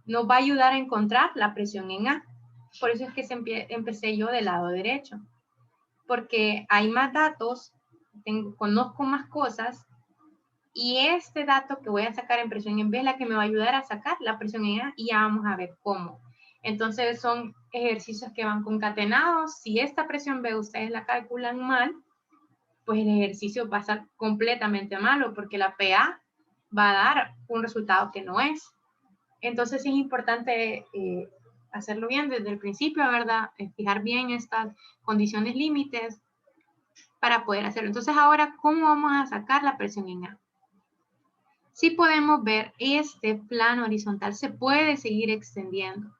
nos va a ayudar a encontrar la presión en A. Por eso es que empecé yo del lado derecho. Porque hay más datos, conozco más cosas, y este dato que voy a sacar en presión en B es la que me va a ayudar a sacar la presión en A y ya vamos a ver cómo. Entonces son ejercicios que van concatenados. Si esta presión B ustedes la calculan mal, pues el ejercicio va a ser completamente malo porque la PA va a dar un resultado que no es. Entonces es importante hacerlo bien desde el principio, ¿verdad? Fijar bien estas condiciones límites para poder hacerlo. Entonces ahora, ¿cómo vamos a sacar la presión en A? Si podemos ver, este plano horizontal se puede seguir extendiendo.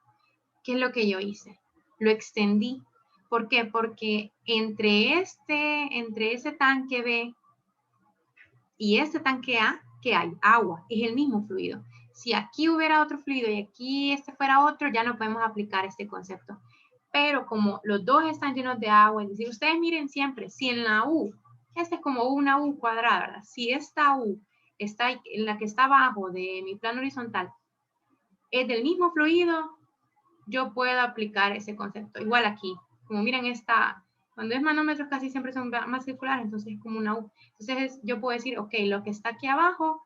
¿Qué es lo que yo hice? Lo extendí. ¿Por qué? Porque entre ese tanque B y este tanque A, ¿qué hay? Agua, es el mismo fluido. Si aquí hubiera otro fluido y aquí este fuera otro, ya no podemos aplicar este concepto. Pero como los dos están llenos de agua, es decir, ustedes miren siempre, si en la U, esta es como una U cuadrada, ¿verdad? Si esta U está en la que está abajo de mi plano horizontal, es del mismo fluido, yo puedo aplicar ese concepto. Igual aquí, como miren cuando es manómetros casi siempre son más circulares, entonces es como una U. Entonces yo puedo decir, ok, lo que está aquí abajo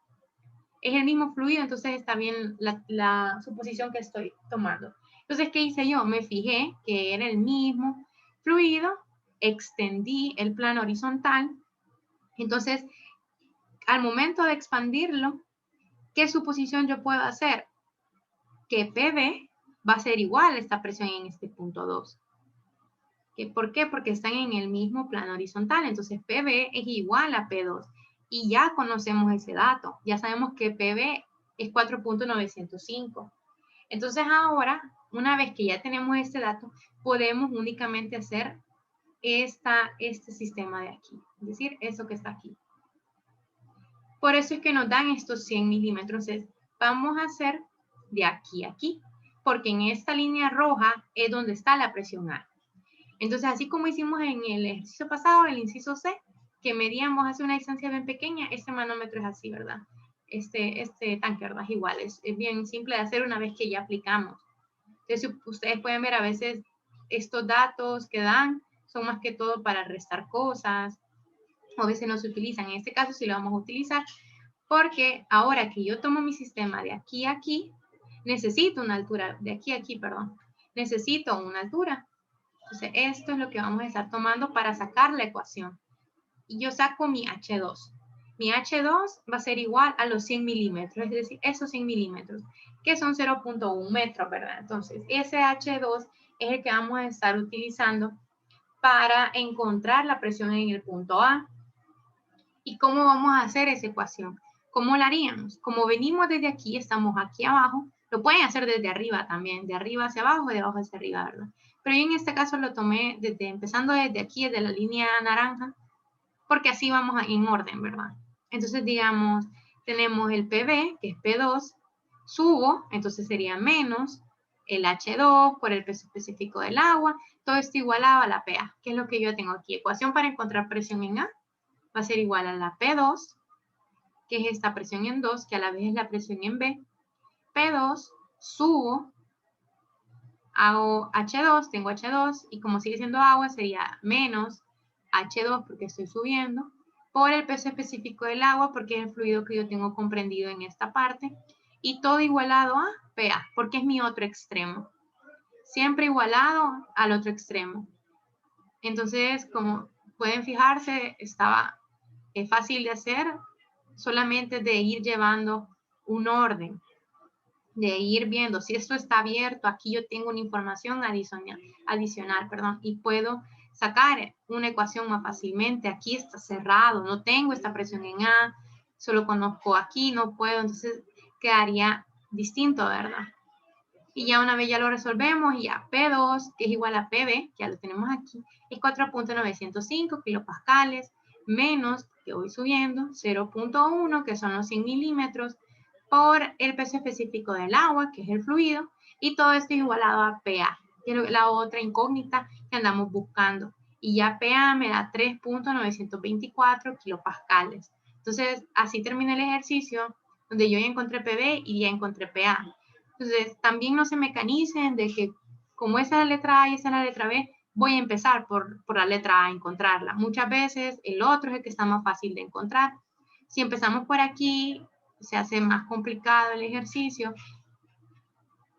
es el mismo fluido, entonces está bien la suposición que estoy tomando. Entonces, ¿qué hice yo? Me fijé que era el mismo fluido, extendí el plano horizontal, entonces al momento de expandirlo, ¿qué suposición yo puedo hacer? Que PB va a ser igual a esta presión en este punto 2. ¿Por qué? Porque están en el mismo plano horizontal, entonces PB es igual a P2. Y ya conocemos ese dato, ya sabemos que PB es 4.905. Entonces ahora, una vez que ya tenemos este dato, podemos únicamente hacer este sistema de aquí, es decir, eso que está aquí. Por eso es que nos dan estos 100 milímetros. Entonces, vamos a hacer de aquí a aquí, porque en esta línea roja es donde está la presión A. Entonces, así como hicimos en el ejercicio pasado, el inciso C, que medíamos hacia una distancia bien pequeña, este manómetro es así, ¿verdad? Este tanque, ¿verdad? Es igual, es bien simple de hacer una vez que ya aplicamos. Entonces, ustedes pueden ver a veces estos datos que dan son más que todo para restar cosas, o a veces no se utilizan. En este caso sí lo vamos a utilizar, porque ahora que yo tomo mi sistema de aquí a aquí, necesito una altura, de aquí a aquí, perdón, necesito una altura. Entonces, esto es lo que vamos a estar tomando para sacar la ecuación. Y yo saco mi H2. Mi H2 va a ser igual a los 100 milímetros, es decir, esos 100 milímetros, que son 0.1 metros, ¿verdad? Entonces, ese H2 es el que vamos a estar utilizando para encontrar la presión en el punto A. ¿Y cómo vamos a hacer esa ecuación? ¿Cómo la haríamos? Como venimos desde aquí, estamos aquí abajo, lo pueden hacer desde arriba también, de arriba hacia abajo, de abajo hacia arriba, ¿verdad? Pero yo en este caso lo tomé empezando desde aquí, desde la línea naranja, porque así vamos en orden, ¿verdad? Entonces, digamos, tenemos el PB, que es P2, subo, entonces sería menos el H2 por el peso específico del agua, todo esto igualado a la PA, que es lo que yo tengo aquí. Ecuación para encontrar presión en A va a ser igual a la P2, que es esta presión en 2, que a la vez es la presión en B. P2, subo, hago H2, tengo H2, y como sigue siendo agua, sería menos H2, porque estoy subiendo, por el peso específico del agua, porque es el fluido que yo tengo comprendido en esta parte, y todo igualado a PA, porque es mi otro extremo. Siempre igualado al otro extremo. Entonces, como pueden fijarse, es fácil de hacer, solamente de ir llevando un orden. de ir viendo si esto está abierto, aquí yo tengo una información adicional, perdón, y puedo sacar una ecuación más fácilmente. Aquí está cerrado, no tengo esta presión en A, solo conozco aquí, no puedo, entonces quedaría distinto, ¿verdad? Y ya una vez ya lo resolvemos, y ya P2, que es igual a PB, ya lo tenemos aquí, es 4.905 kilopascales, menos, que voy subiendo, 0.1, que son los 100 milímetros, por el peso específico del agua, que es el fluido, y todo esto es igualado a PA, que es la otra incógnita que andamos buscando. Y ya PA me da 3.924 kilopascales. Entonces, así termina el ejercicio, donde yo ya encontré PB y ya encontré PA. Entonces, también no se mecanicen de que como esa es la letra A y esa es la letra B, voy a empezar por la letra A a encontrarla. Muchas veces el otro es el que está más fácil de encontrar. Si empezamos por aquí, se hace más complicado el ejercicio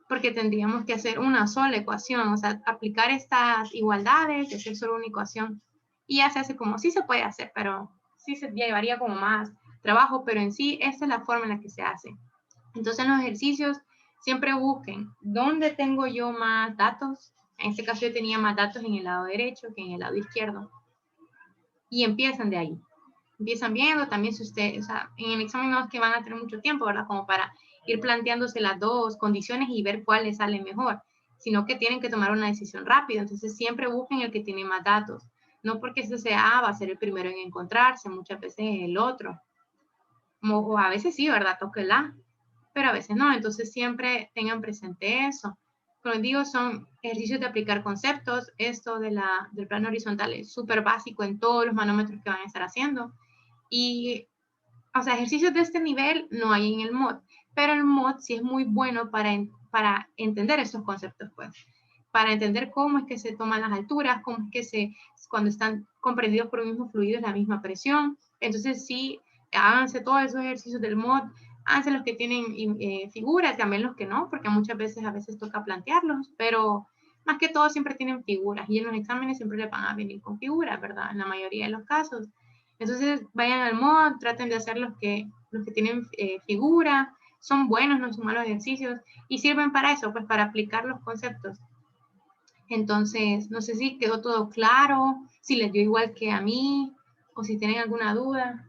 porque tendríamos que hacer una sola ecuación, o sea, aplicar estas igualdades, hacer solo una ecuación, y ya se hace como, sí se puede hacer, pero sí se llevaría como más trabajo, pero en sí, esta es la forma en la que se hace. Entonces, en los ejercicios, siempre busquen dónde tengo yo más datos. En este caso, yo tenía más datos en el lado derecho que en el lado izquierdo, y empiezan de ahí. Empiezan viendo también si ustedes, o sea, en el examen no es que van a tener mucho tiempo, ¿verdad? Como para ir planteándose las dos condiciones y ver cuál les sale mejor, sino que tienen que tomar una decisión rápida. Entonces siempre busquen el que tiene más datos. No porque ese sea A va a ser el primero en encontrarse, muchas veces el otro. O a veces sí, ¿verdad? Toque el A, pero a veces no. Entonces siempre tengan presente eso. Como les digo, son ejercicios de aplicar conceptos. Esto del plano horizontal es súper básico en todos los manómetros que van a estar haciendo. Y, o sea, ejercicios de este nivel no hay en el MOD, pero el MOD sí es muy bueno para entender estos conceptos, pues, para entender cómo es que se toman las alturas, cómo es que cuando están comprendidos por un mismo fluido es la misma presión. Entonces sí, háganse todos esos ejercicios del MOD, háganse los que tienen figuras, también los que no, porque muchas veces toca plantearlos, pero más que todo siempre tienen figuras, y en los exámenes siempre les van a venir con figuras, ¿verdad? En la mayoría de los casos. Entonces vayan al MOD, traten de hacer los que tienen figura, son buenos, no son malos ejercicios, y sirven para eso, pues para aplicar los conceptos. Entonces, no sé si quedó todo claro, si les dio igual que a mí, o si tienen alguna duda.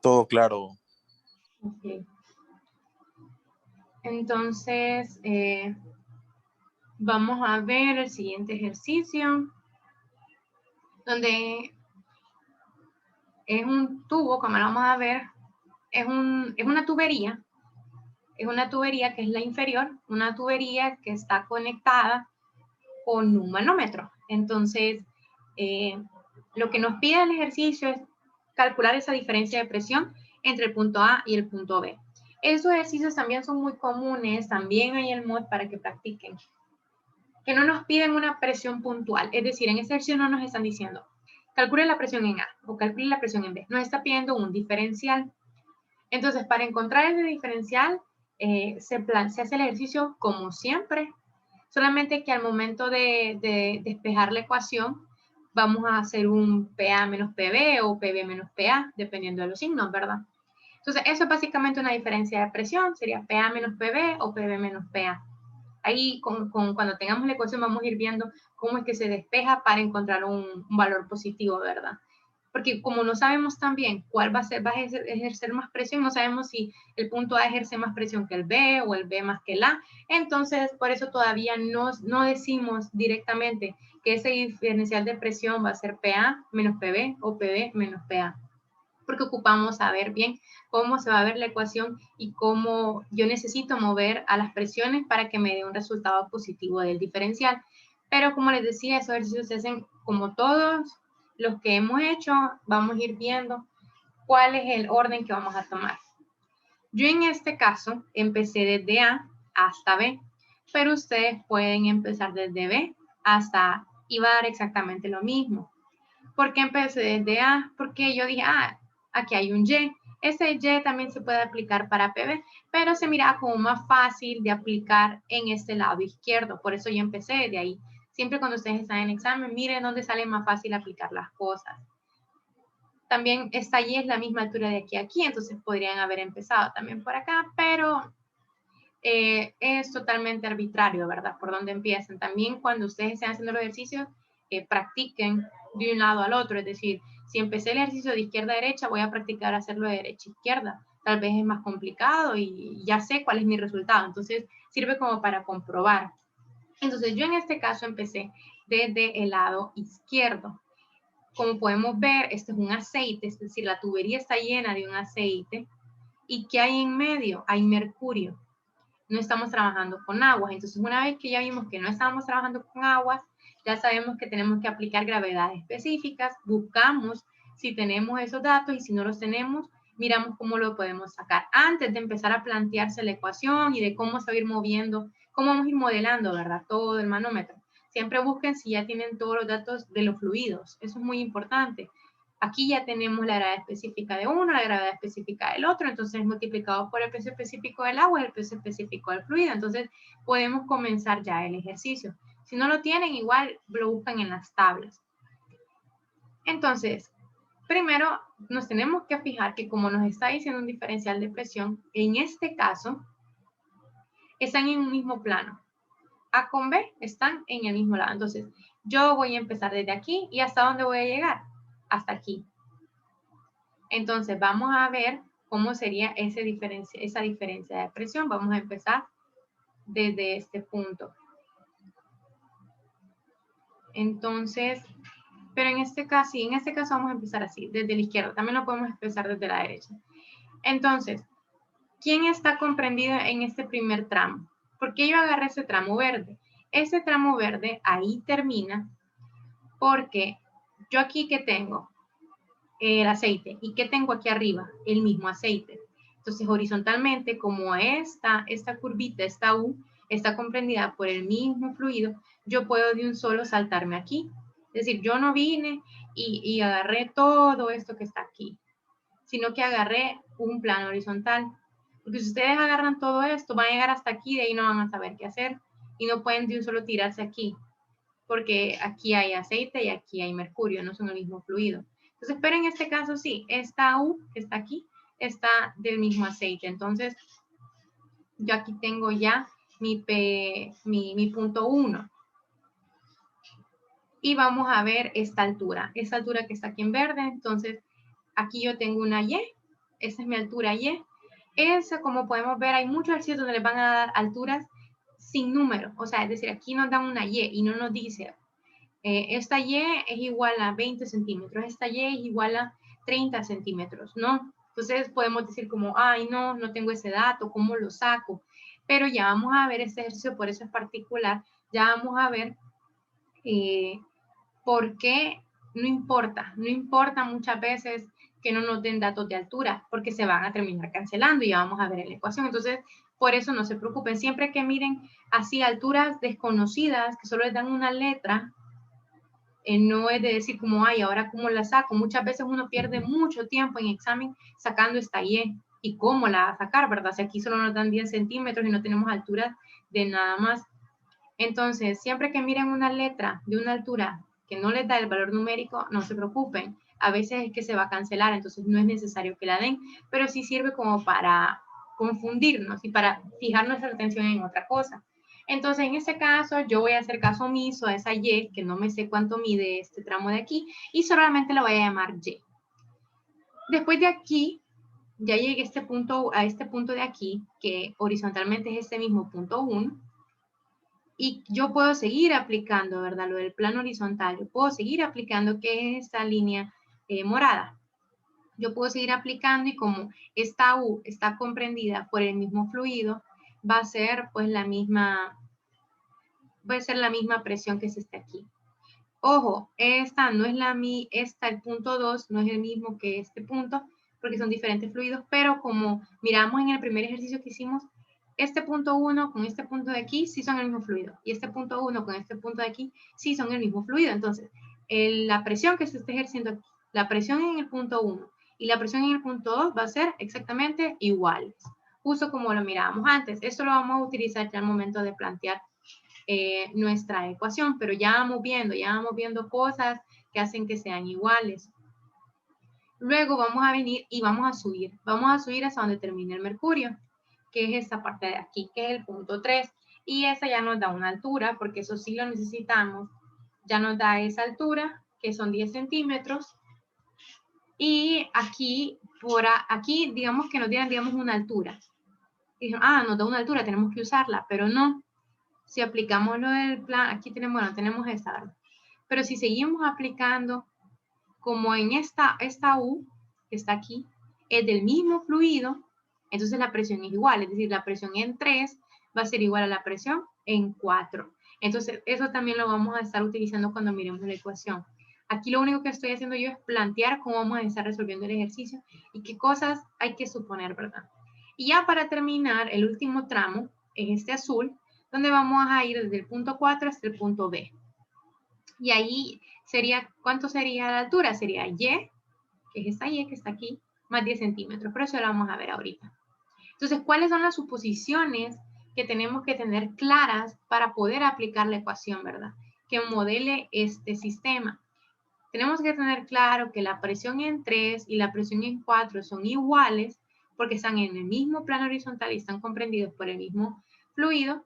Todo claro. Okay. Entonces, vamos a ver el siguiente ejercicio, donde es un tubo, como lo vamos a ver, es una tubería. Es una tubería que es la inferior, una tubería que está conectada con un manómetro. Entonces, lo que nos pide el ejercicio es calcular esa diferencia de presión entre el punto A y el punto B. Esos ejercicios también son muy comunes, también hay el MOD para que practiquen. Que no nos piden una presión puntual, es decir, en este ejercicio no nos están diciendo calcule la presión en A o calcule la presión en B, nos está pidiendo un diferencial. Entonces, para encontrar ese diferencial, se hace el ejercicio como siempre, solamente que al momento de despejar la ecuación, vamos a hacer un PA menos PB o PB menos PA, dependiendo de los signos, ¿verdad? Entonces, eso es básicamente una diferencia de presión, sería PA menos PB o PB menos PA. Ahí, cuando tengamos la ecuación, vamos a ir viendo cómo es que se despeja para encontrar un valor positivo, ¿verdad? Porque como no sabemos también cuál va a ejercer más presión, no sabemos si el punto A ejerce más presión que el B o el B más que el A, entonces por eso todavía no decimos directamente que ese diferencial de presión va a ser PA menos PB o PB menos PA, porque ocupamos saber bien cómo se va a ver la ecuación y cómo yo necesito mover a las presiones para que me dé un resultado positivo del diferencial. Pero como les decía, esos ejercicios se hacen como todos los que hemos hecho, vamos a ir viendo cuál es el orden que vamos a tomar. Yo en este caso empecé desde A hasta B, pero ustedes pueden empezar desde B hasta A y va a dar exactamente lo mismo. ¿Por qué empecé desde A? Porque yo dije, aquí hay un Y. Ese Y también se puede aplicar para PB, pero se mira como más fácil de aplicar en este lado izquierdo. Por eso yo empecé de ahí. Siempre cuando ustedes están en examen, miren dónde sale más fácil aplicar las cosas. También esta Y es la misma altura de aquí a aquí, entonces podrían haber empezado también por acá, pero es totalmente arbitrario, ¿verdad? Por dónde empiezan. También cuando ustedes estén haciendo los ejercicios, practiquen de un lado al otro, es decir, si empecé el ejercicio de izquierda a derecha, voy a practicar hacerlo de derecha a izquierda. Tal vez es más complicado y ya sé cuál es mi resultado, entonces sirve como para comprobar. Entonces yo en este caso empecé desde el lado izquierdo. Como podemos ver, este es un aceite, es decir, la tubería está llena de un aceite. ¿Y qué hay en medio? Hay mercurio. No estamos trabajando con aguas. Entonces, una vez que ya vimos que no estamos trabajando con aguas, ya sabemos que tenemos que aplicar gravedades específicas, buscamos si tenemos esos datos y si no los tenemos, miramos cómo lo podemos sacar antes de empezar a plantearse la ecuación y de cómo se va a ir moviendo, cómo vamos a ir modelando, ¿verdad? Todo el manómetro. Siempre busquen si ya tienen todos los datos de los fluidos. Eso es muy importante. Aquí ya tenemos la gravedad específica de uno, la gravedad específica del otro, entonces multiplicado por el peso específico del agua y el peso específico del fluido. Entonces podemos comenzar ya el ejercicio. Si no lo tienen, igual lo buscan en las tablas. Entonces, primero nos tenemos que fijar que como nos está diciendo un diferencial de presión, en este caso, están en un mismo plano. A con B están en el mismo lado. Entonces, yo voy a empezar desde aquí y ¿hasta dónde voy a llegar? Hasta aquí. Entonces, vamos a ver cómo sería esa diferencia de presión. Vamos a empezar desde este punto. Entonces, pero en este caso vamos a empezar así, desde la izquierda. También lo podemos empezar desde la derecha. Entonces, ¿quién está comprendido en este primer tramo? ¿Por qué yo agarré ese tramo verde? Ese tramo verde ahí termina porque yo aquí, ¿qué tengo? El aceite. ¿Y qué tengo aquí arriba? El mismo aceite. Entonces, horizontalmente, como esta curvita, esta U, está comprendida por el mismo fluido, yo puedo de un solo saltarme aquí. Es decir, yo no vine y agarré todo esto que está aquí, sino que agarré un plano horizontal. Porque si ustedes agarran todo esto, van a llegar hasta aquí, de ahí no van a saber qué hacer. Y no pueden de un solo tirarse aquí, porque aquí hay aceite y aquí hay mercurio, no son el mismo fluido. Entonces, pero en este caso sí, esta U que está aquí está del mismo aceite. Entonces, yo aquí tengo ya mi punto 1. Y vamos a ver esta altura que está aquí en verde. Entonces, aquí yo tengo una Y, esa es mi altura Y. Esa, como podemos ver, hay muchos ejercicios donde les van a dar alturas sin número. O sea, es decir, aquí nos dan una Y y no nos dice, esta Y es igual a 20 centímetros, esta Y es igual a 30 centímetros, ¿no? Entonces podemos decir como, ay, no tengo ese dato, ¿cómo lo saco? Pero ya vamos a ver este ejercicio, por eso es particular, ya vamos a ver por qué no importa muchas veces que no nos den datos de altura, porque se van a terminar cancelando y ya vamos a ver en la ecuación. Entonces, por eso no se preocupen, siempre que miren así alturas desconocidas, que solo les dan una letra, no es de decir como, ay, ahora cómo la saco. Muchas veces uno pierde mucho tiempo en examen sacando esta Y. ¿Y cómo la va a sacar, verdad? Si aquí solo nos dan 10 centímetros y no tenemos altura de nada más. Entonces, siempre que miren una letra de una altura que no les da el valor numérico, no se preocupen. A veces es que se va a cancelar, entonces no es necesario que la den, pero sí sirve como para confundirnos y para fijar nuestra atención en otra cosa. Entonces, en este caso, yo voy a hacer caso omiso a esa Y, que no me sé cuánto mide este tramo de aquí, y solamente la voy a llamar Y. Después de aquí, ya llegué a este punto de aquí, que horizontalmente es este mismo punto 1, y yo puedo seguir aplicando, ¿verdad? Lo del plano horizontal, yo puedo seguir aplicando, que es esta línea morada. Yo puedo seguir aplicando y como esta U está comprendida por el mismo fluido, va a ser pues la misma presión que se está aquí. Ojo, esta no es el punto 2 no es el mismo que este punto, porque son diferentes fluidos, pero como miramos en el primer ejercicio que hicimos, este punto 1 con este punto de aquí sí son el mismo fluido, y este punto 1 con este punto de aquí sí son el mismo fluido. Entonces, la presión que se está ejerciendo aquí, la presión en el punto 1 y la presión en el punto 2 va a ser exactamente iguales, justo como lo mirábamos antes. Esto lo vamos a utilizar ya al momento de plantear nuestra ecuación, pero ya vamos viendo cosas que hacen que sean iguales. Luego vamos a venir y vamos a subir hasta donde termine el mercurio, que es esta parte de aquí, que es el punto 3, y esa ya nos da una altura, porque eso sí lo necesitamos, ya nos da esa altura, que son 10 centímetros, y aquí, aquí, digamos que nos dieran, digamos, una altura. Y dijeron, nos da una altura, tenemos que usarla, pero no. Si aplicamos lo del plan, aquí tenemos, bueno, tenemos esta, ¿verdad? Pero si seguimos aplicando, como en esta U, que está aquí, es del mismo fluido, entonces la presión es igual, es decir, la presión en 3 va a ser igual a la presión en 4. Entonces, eso también lo vamos a estar utilizando cuando miremos la ecuación. Aquí lo único que estoy haciendo yo es plantear cómo vamos a estar resolviendo el ejercicio y qué cosas hay que suponer, ¿verdad? Y ya para terminar, el último tramo es este azul, donde vamos a ir desde el punto 4 hasta el punto B. Y ahí sería, ¿cuánto sería la altura? Sería Y, que es esta Y que está aquí, más 10 centímetros. Pero eso lo vamos a ver ahorita. Entonces, ¿cuáles son las suposiciones que tenemos que tener claras para poder aplicar la ecuación, ¿verdad? Que modele este sistema. Tenemos que tener claro que la presión en 3 y la presión en 4 son iguales porque están en el mismo plano horizontal y están comprendidos por el mismo fluido.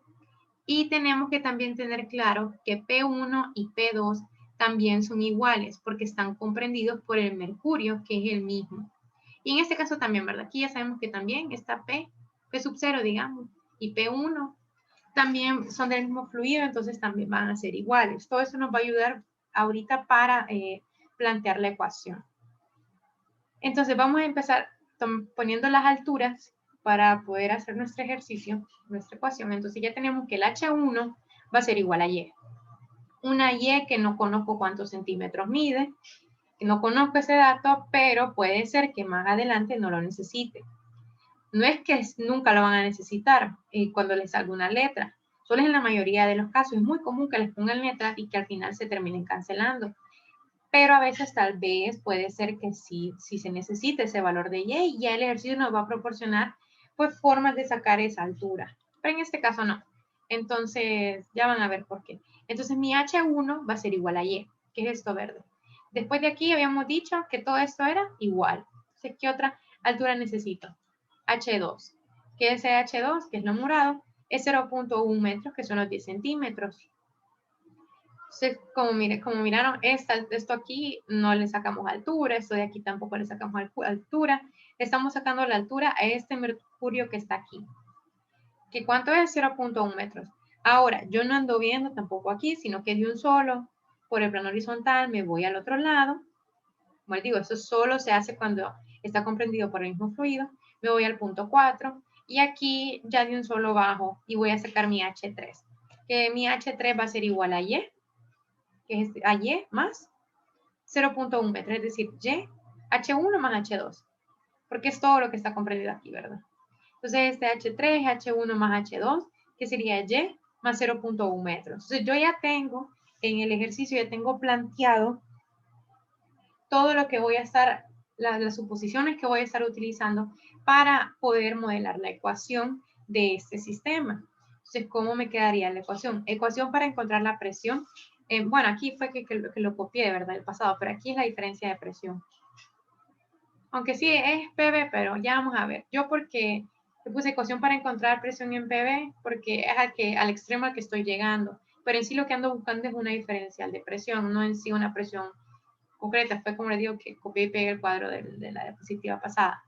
Y tenemos que también tener claro que P1 y P2 también son iguales porque están comprendidos por el mercurio, que es el mismo. Y en este caso también, ¿verdad? Aquí ya sabemos que también está P sub 0, digamos, y P1 también son del mismo fluido, entonces también van a ser iguales. Todo eso nos va a ayudar ahorita para plantear la ecuación. Entonces vamos a empezar poniendo las alturas para poder hacer nuestro ejercicio, nuestra ecuación. Entonces ya tenemos que el H1 va a ser igual a Y. Una Y que no conozco cuántos centímetros mide, que no conozco ese dato, pero puede ser que más adelante no lo necesite. No es que nunca lo van a necesitar cuando les salga una letra. Solo en la mayoría de los casos es muy común que les pongan letras y que al final se terminen cancelando. Pero a veces tal vez puede ser que sí se necesite ese valor de Y y ya el ejercicio nos va a proporcionar pues formas de sacar esa altura. Pero en este caso no. Entonces ya van a ver por qué. Entonces mi H1 va a ser igual a Y, que es esto verde. Después de aquí habíamos dicho que todo esto era igual. Entonces, ¿qué otra altura necesito? H2. ¿Qué es H2? Que es lo morado. Es 0.1 metros, que son los 10 centímetros. Entonces, como miraron, esto aquí no le sacamos altura, esto de aquí tampoco le sacamos altura. Estamos sacando la altura a este mercurio que está aquí. ¿Que cuánto es? 0.1 metros. Ahora, yo no ando viendo tampoco aquí, sino que de un solo, por el plano horizontal, me voy al otro lado. Como les digo, eso solo se hace cuando está comprendido por el mismo fluido. Me voy al punto 4 y aquí ya de un solo bajo y voy a sacar mi H3. Que mi H3 va a ser igual a Y, que es a Y más 0.1 metros, es decir, Y, H1 más H2, porque es todo lo que está comprendido aquí, ¿verdad? Entonces, este H3 es H1 más H2, que sería Y más 0.1 metros. Entonces, yo ya tengo, en el ejercicio ya tengo planteado todo lo que voy a estar, las suposiciones que voy a estar utilizando para poder modelar la ecuación de este sistema. Entonces, ¿cómo me quedaría la ecuación? Ecuación para encontrar la presión. Bueno, aquí fue que lo copié, ¿verdad? El pasado, pero aquí es la diferencia de presión. Aunque sí es PV, pero ya vamos a ver. Yo porque puse ecuación para encontrar presión en PV, porque es al extremo al que estoy llegando. Pero en sí lo que ando buscando es una diferencial de presión, no en sí una presión concreta. Fue como les digo que copié y pegué el cuadro de la diapositiva pasada.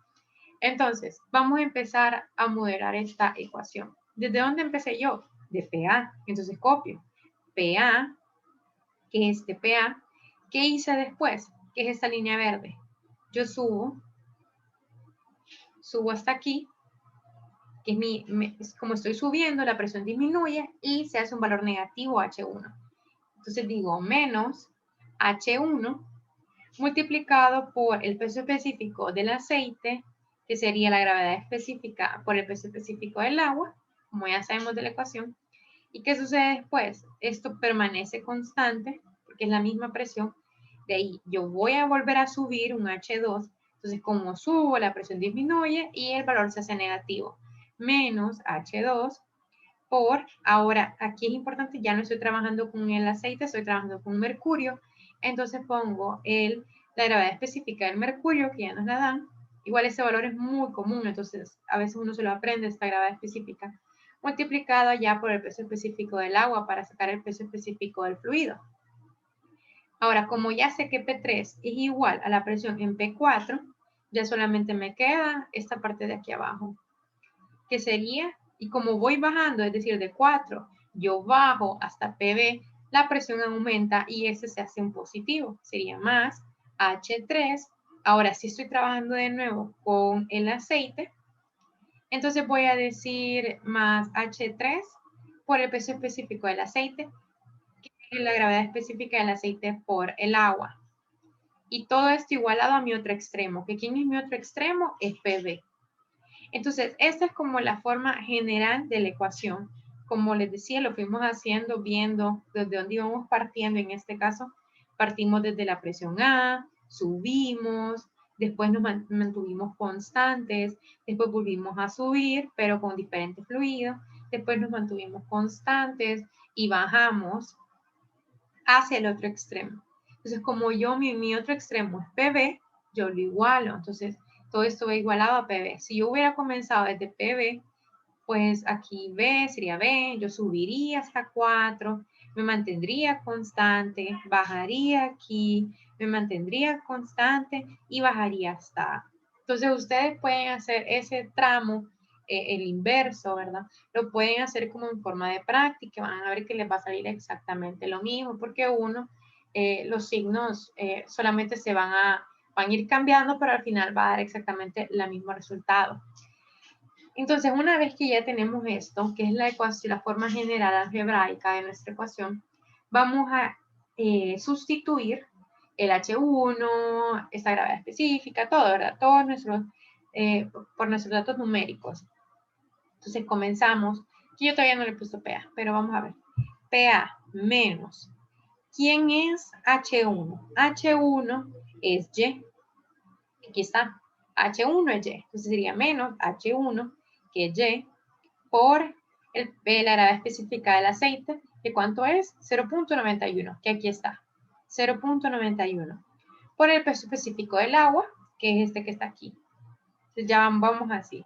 Entonces, vamos a empezar a modelar esta ecuación. ¿Desde dónde empecé yo? De PA. Entonces copio. PA, que es este PA. ¿Qué hice después? Que es esta línea verde. Yo subo hasta aquí, que es como estoy subiendo, la presión disminuye y se hace un valor negativo H1. Entonces digo menos H1 multiplicado por el peso específico del aceite, que sería la gravedad específica por el peso específico del agua, como ya sabemos de la ecuación. ¿Y qué sucede después? Esto permanece constante, porque es la misma presión. De ahí yo voy a volver a subir un H2. Entonces, como subo, la presión disminuye y el valor se hace negativo. Menos H2 ahora aquí es importante, ya no estoy trabajando con el aceite, estoy trabajando con mercurio, entonces pongo la gravedad específica del mercurio, que ya nos la dan, igual ese valor es muy común, entonces a veces uno se lo aprende, esta gravedad específica, multiplicada ya por el peso específico del agua para sacar el peso específico del fluido. Ahora, como ya sé que P3 es igual a la presión en P4, ya solamente me queda esta parte de aquí abajo, que sería, y como voy bajando, es decir, de 4, yo bajo hasta PB, la presión aumenta y ese se hace un positivo, sería más H3. Ahora, si estoy trabajando de nuevo con el aceite, entonces voy a decir más H3 por el peso específico del aceite, que es la gravedad específica del aceite por el agua. Y todo esto igualado a mi otro extremo, que ¿quién es mi otro extremo? Es PB. Entonces, esta es como la forma general de la ecuación. Como les decía, lo fuimos haciendo, viendo desde dónde íbamos partiendo. En este caso, partimos desde la presión A, subimos, después nos mantuvimos constantes, después volvimos a subir, pero con diferentes fluidos, después nos mantuvimos constantes y bajamos hacia el otro extremo. Entonces, como mi otro extremo es PB, yo lo igualo. Entonces, todo esto va igualado a PB. Si yo hubiera comenzado desde PB, pues aquí B sería B, yo subiría hasta 4, me mantendría constante, bajaría aquí, me mantendría constante y bajaría hasta A. Entonces, ustedes pueden hacer ese tramo, el inverso, ¿verdad? Lo pueden hacer como en forma de práctica, van a ver que les va a salir exactamente lo mismo, porque los signos solamente van a ir cambiando, pero al final va a dar exactamente el mismo resultado. Entonces, una vez que ya tenemos esto, que es la ecuación, la forma general algebraica de nuestra ecuación, vamos a sustituir el H1, esta gravedad específica, todo, ¿verdad? Todos por nuestros datos numéricos. Entonces, comenzamos. Aquí yo todavía no le he puesto PA, pero vamos a ver. PA menos. ¿Quién es H1? H1 es Y. Aquí está. H1 es Y. Entonces sería menos H1, que es Y, por la gravedad específica del aceite, que ¿cuánto es? 0.91, que aquí está. 0.91. Por el peso específico del agua, que es este que está aquí. Entonces ya vamos así.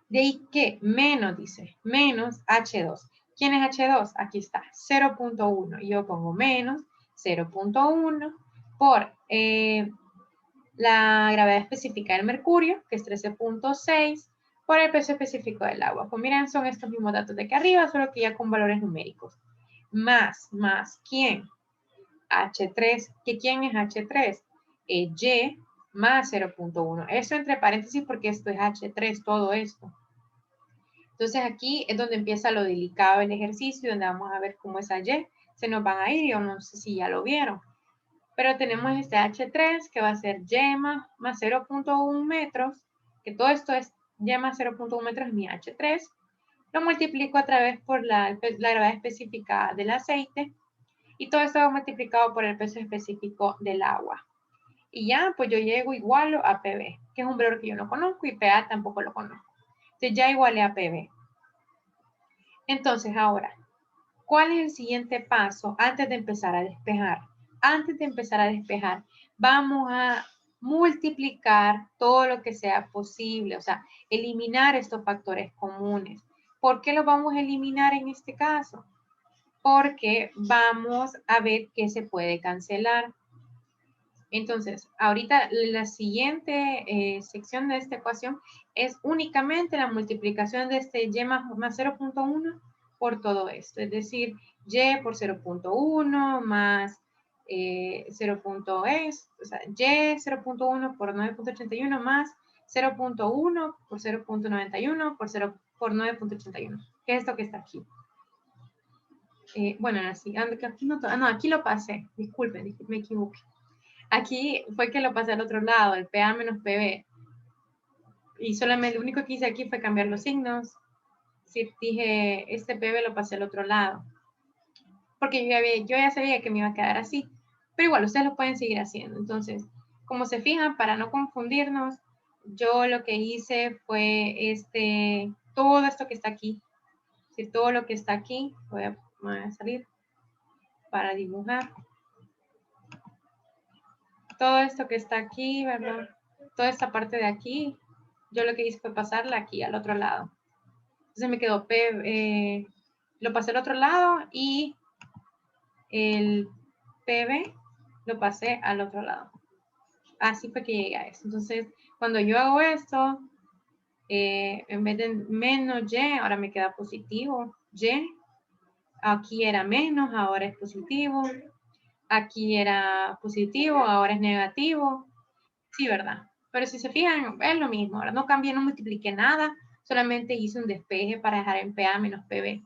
De ahí que menos, dice, menos H2. ¿Quién es H2? Aquí está, 0.1. Y yo pongo menos 0.1 por la gravedad específica del mercurio, que es 13.6, por el peso específico del agua. Pues miren, son estos mismos datos de aquí arriba, solo que ya con valores numéricos. Más, ¿quién? H3. ¿Quién es H3? Y más 0.1. Eso entre paréntesis porque esto es H3, todo esto. Entonces aquí es donde empieza lo delicado del ejercicio, donde vamos a ver cómo esa Y se nos van a ir, yo no sé si ya lo vieron. Pero tenemos este H3 que va a ser Y más 0.1 metros, que todo esto es Y más 0.1 metros es mi H3. Lo multiplico a través por la gravedad específica del aceite y todo esto va multiplicado por el peso específico del agua. Y ya, pues yo llego igual a PB, que es un valor que yo no conozco y PA tampoco lo conozco. Entonces ya igualé a PB. Entonces ahora, ¿cuál es el siguiente paso antes de empezar a despejar? Antes de empezar a despejar, vamos a multiplicar todo lo que sea posible, o sea, eliminar estos factores comunes. ¿Por qué los vamos a eliminar en este caso? Porque vamos a ver qué se puede cancelar. Entonces, ahorita la siguiente sección de esta ecuación es únicamente la multiplicación de este Y más 0.1 por todo esto. Es decir, Y por 0.1 más 0.es, o sea, Y 0.1 por 9.81 más 0.1 por 0.91 por 9.81. ¿Qué es esto que está aquí? Bueno, así, aquí lo pasé. Disculpen, me equivoqué. Aquí fue que lo pasé al otro lado, el PA menos PB. Y solamente lo único que hice aquí fue cambiar los signos. Si dije, este PB lo pasé al otro lado. Porque yo ya sabía que me iba a quedar así. Pero igual, ustedes lo pueden seguir haciendo. Entonces, como se fijan, para no confundirnos, yo lo que hice fue todo esto que está aquí, Si todo lo que está aquí, voy a salir para dibujar. Todo esto que está aquí, ¿verdad? Toda esta parte de aquí, yo lo que hice fue pasarla aquí al otro lado. Entonces me quedó P, lo pasé al otro lado y el PB lo pasé al otro lado. Así fue que llegué a eso. Entonces, cuando yo hago esto, en vez de menos Y, ahora me queda positivo Y. Aquí era menos, ahora es positivo. Aquí era positivo, ahora es negativo. Sí, ¿verdad? Pero si se fijan, es lo mismo. Ahora no cambié, no multipliqué nada. Solamente hice un despeje para dejar en PA menos PB.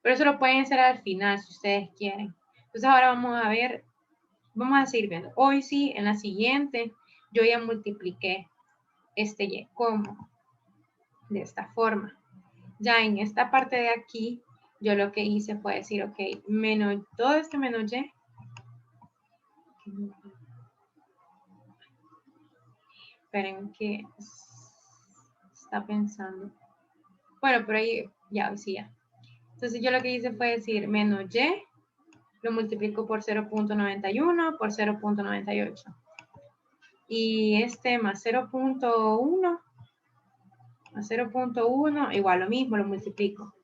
Pero eso lo pueden hacer al final, si ustedes quieren. Entonces ahora vamos a ver, vamos a seguir viendo. Hoy sí, en la siguiente, yo ya multipliqué este Y. ¿Cómo? De esta forma. Ya en esta parte de aquí, yo lo que hice fue decir, ok, menos todo este menos Y. Esperen que está pensando. Bueno, pero ahí ya decía. Entonces yo lo que hice fue decir menos Y, lo multiplico por 0.91 por 0.98. Y este más 0.1 más 0.1 igual lo mismo, lo multiplico.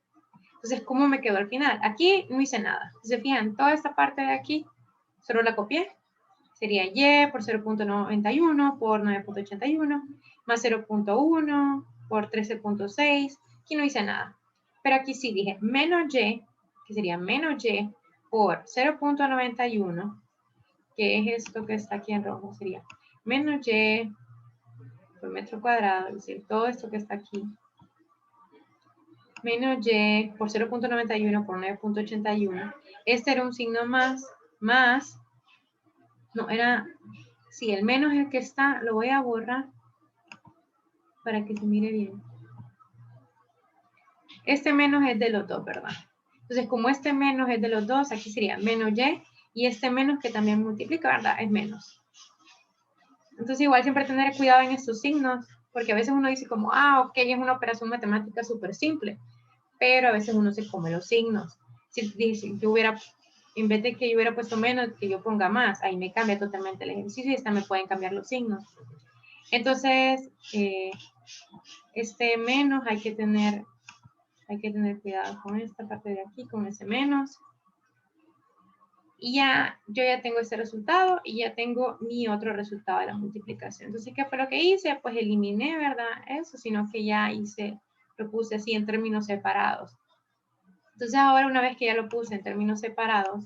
Entonces, ¿cómo me quedó al final? Aquí no hice nada. Si se fijan, toda esta parte de aquí solo la copié. Sería Y por 0.91 por 9.81 más 0.1 por 13.6. Aquí no hice nada. Pero aquí sí dije menos Y, que sería menos Y por 0.91, que es esto que está aquí en rojo. Sería menos Y por metro cuadrado, es decir, todo esto que está aquí. Menos Y por 0.91 por 9.81. Este era un signo más, no, era, sí, el menos el que está, lo voy a borrar para que se mire bien. Este menos es de los dos, ¿verdad? Entonces, como este menos es de los dos, aquí sería menos Y este menos que también multiplica, ¿verdad? Es menos. Entonces, igual siempre tener cuidado en estos signos, porque a veces uno dice como, ah, ok, es una operación matemática súper simple, pero a veces uno se come los signos. Si dicen que hubiera, en vez de que yo hubiera puesto menos, que yo ponga más, ahí me cambia totalmente el ejercicio y esta me pueden cambiar los signos. Entonces, este menos hay que tener cuidado con esta parte de aquí, con ese menos. Y ya, yo ya tengo este resultado y ya tengo mi otro resultado de la multiplicación. Entonces, ¿qué fue lo que hice? Pues eliminé, ¿verdad? Eso, sino que ya hice, lo puse así en términos separados. Entonces, ahora una vez que ya lo puse en términos separados,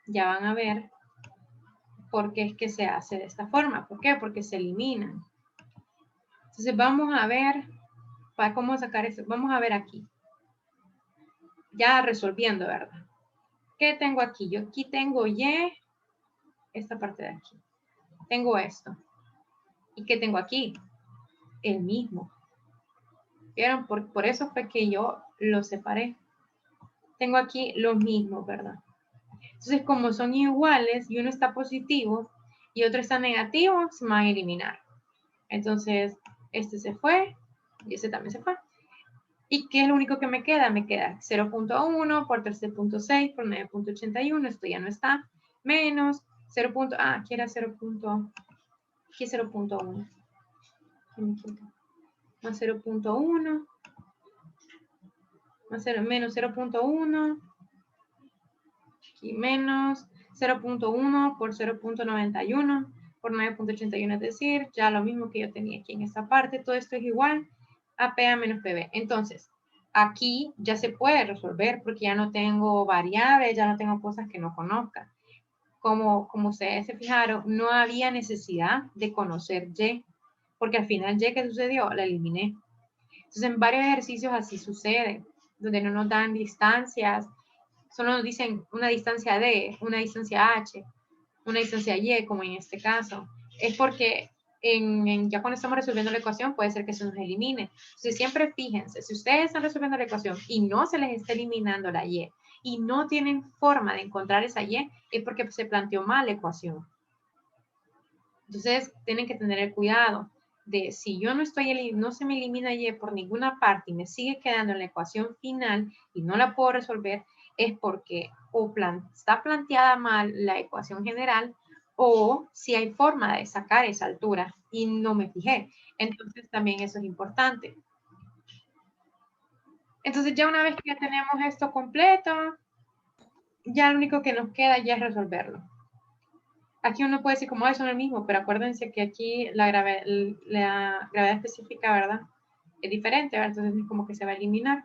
ya van a ver por qué es que se hace de esta forma. ¿Por qué? Porque se eliminan. Entonces, vamos a ver, para cómo sacar esto. Vamos a ver aquí. Ya resolviendo, ¿verdad? ¿Qué tengo aquí? Yo aquí tengo Y, esta parte de aquí. Tengo esto. ¿Y qué tengo aquí? El mismo. ¿Vieron? Por eso fue que yo lo separé. Tengo aquí los mismos, ¿verdad? Entonces, como son iguales y uno está positivo y otro está negativo, se van a eliminar. Entonces, este se fue y este también se fue. ¿Y qué es lo único que me queda? Me queda 0.1 por 13.6 por 9.81. Esto ya no está. Menos 0. Aquí era 0. Aquí es 0.1. Más 0.1. Menos 0.1. Aquí menos 0.1 por 0.91 por 9.81, es decir, ya lo mismo que yo tenía aquí en esta parte. Todo esto es igual a PA menos PB. Entonces, aquí ya se puede resolver porque ya no tengo variables, ya no tengo cosas que no conozca. Como ustedes se fijaron, no había necesidad de conocer Y, porque al final Y, ¿qué sucedió? La eliminé. Entonces, en varios ejercicios así sucede, donde no nos dan distancias, solo nos dicen una distancia D, una distancia H, una distancia Y, como en este caso. Es porque ya cuando estamos resolviendo la ecuación puede ser que se nos elimine. Entonces siempre fíjense, si ustedes están resolviendo la ecuación y no se les está eliminando la Y y no tienen forma de encontrar esa Y, es porque se planteó mal la ecuación. Entonces tienen que tener el cuidado. de si yo no estoy, no se me elimina Y por ninguna parte y me sigue quedando en la ecuación final y no la puedo resolver, es porque o está planteada mal la ecuación general o si hay forma de sacar esa altura y no me fijé. Entonces también eso es importante. Entonces ya una vez que ya tenemos esto completo, ya lo único que nos queda ya es resolverlo. Aquí uno puede decir como eso no es lo mismo, pero acuérdense que aquí la gravedad específica, ¿verdad? Es diferente, ¿verdad? Entonces es como que se va a eliminar.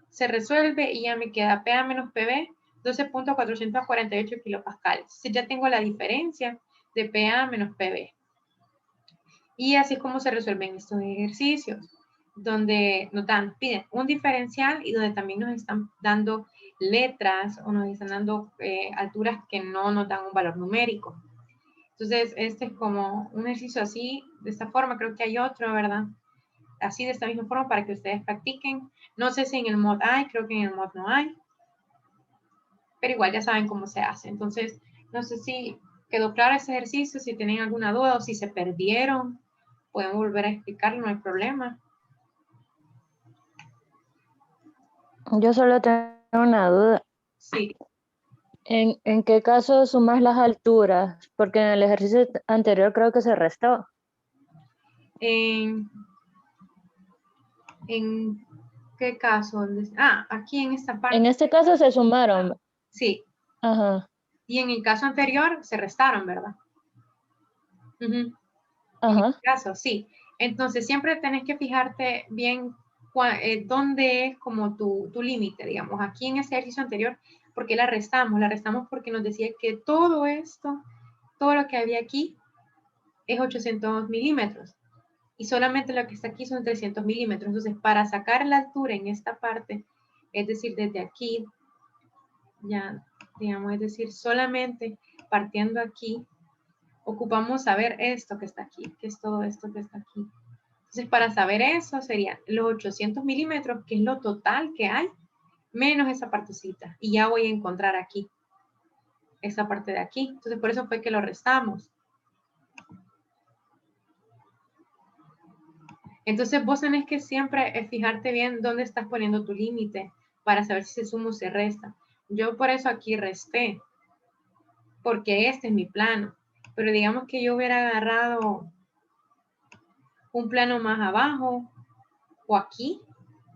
Se resuelve y ya me queda PA menos PB, 12.448 kilopascales. Entonces ya tengo la diferencia de PA menos PB. Y así es como se resuelven estos ejercicios, donde nos piden un diferencial y donde también nos están dando letras o nos están dando alturas que no nos dan un valor numérico. Entonces, este es como un ejercicio así, de esta forma. Creo que hay otro, ¿verdad? Así, de esta misma forma, para que ustedes practiquen. No sé si en el mod hay, creo que en el mod no hay. Pero igual ya saben cómo se hace. Entonces, no sé si quedó claro ese ejercicio, si tienen alguna duda o si se perdieron, pueden volver a explicarlo, no hay problema. Yo solo tengo una duda. Sí. ¿En qué caso sumas las alturas? Porque en el ejercicio anterior creo que se restó. ¿En qué caso? Ah, aquí en esta parte. En este caso se sumaron. Sí. Ajá. Y en el caso anterior se restaron, ¿verdad? Uh-huh. Ajá. En este caso, sí. Entonces, siempre tenés que fijarte bien dónde es como tu límite, digamos. Aquí en este ejercicio anterior, ¿por qué la restamos? La restamos porque nos decía que todo esto, todo lo que había aquí es 800 milímetros. Y solamente lo que está aquí son 300 milímetros. Entonces, para sacar la altura en esta parte, es decir, desde aquí, ya, digamos, es decir, solamente partiendo aquí, ocupamos saber esto que está aquí, que es todo esto que está aquí. Entonces, para saber eso, serían los 800 milímetros, que es lo total que hay, menos esa partecita. Y ya voy a encontrar aquí, esa parte de aquí. Entonces, por eso fue que lo restamos. Entonces, vos tenés que siempre fijarte bien dónde estás poniendo tu límite para saber si se suma o se resta. Yo por eso aquí resté, porque este es mi plano. Pero digamos que yo hubiera agarrado un plano más abajo o aquí.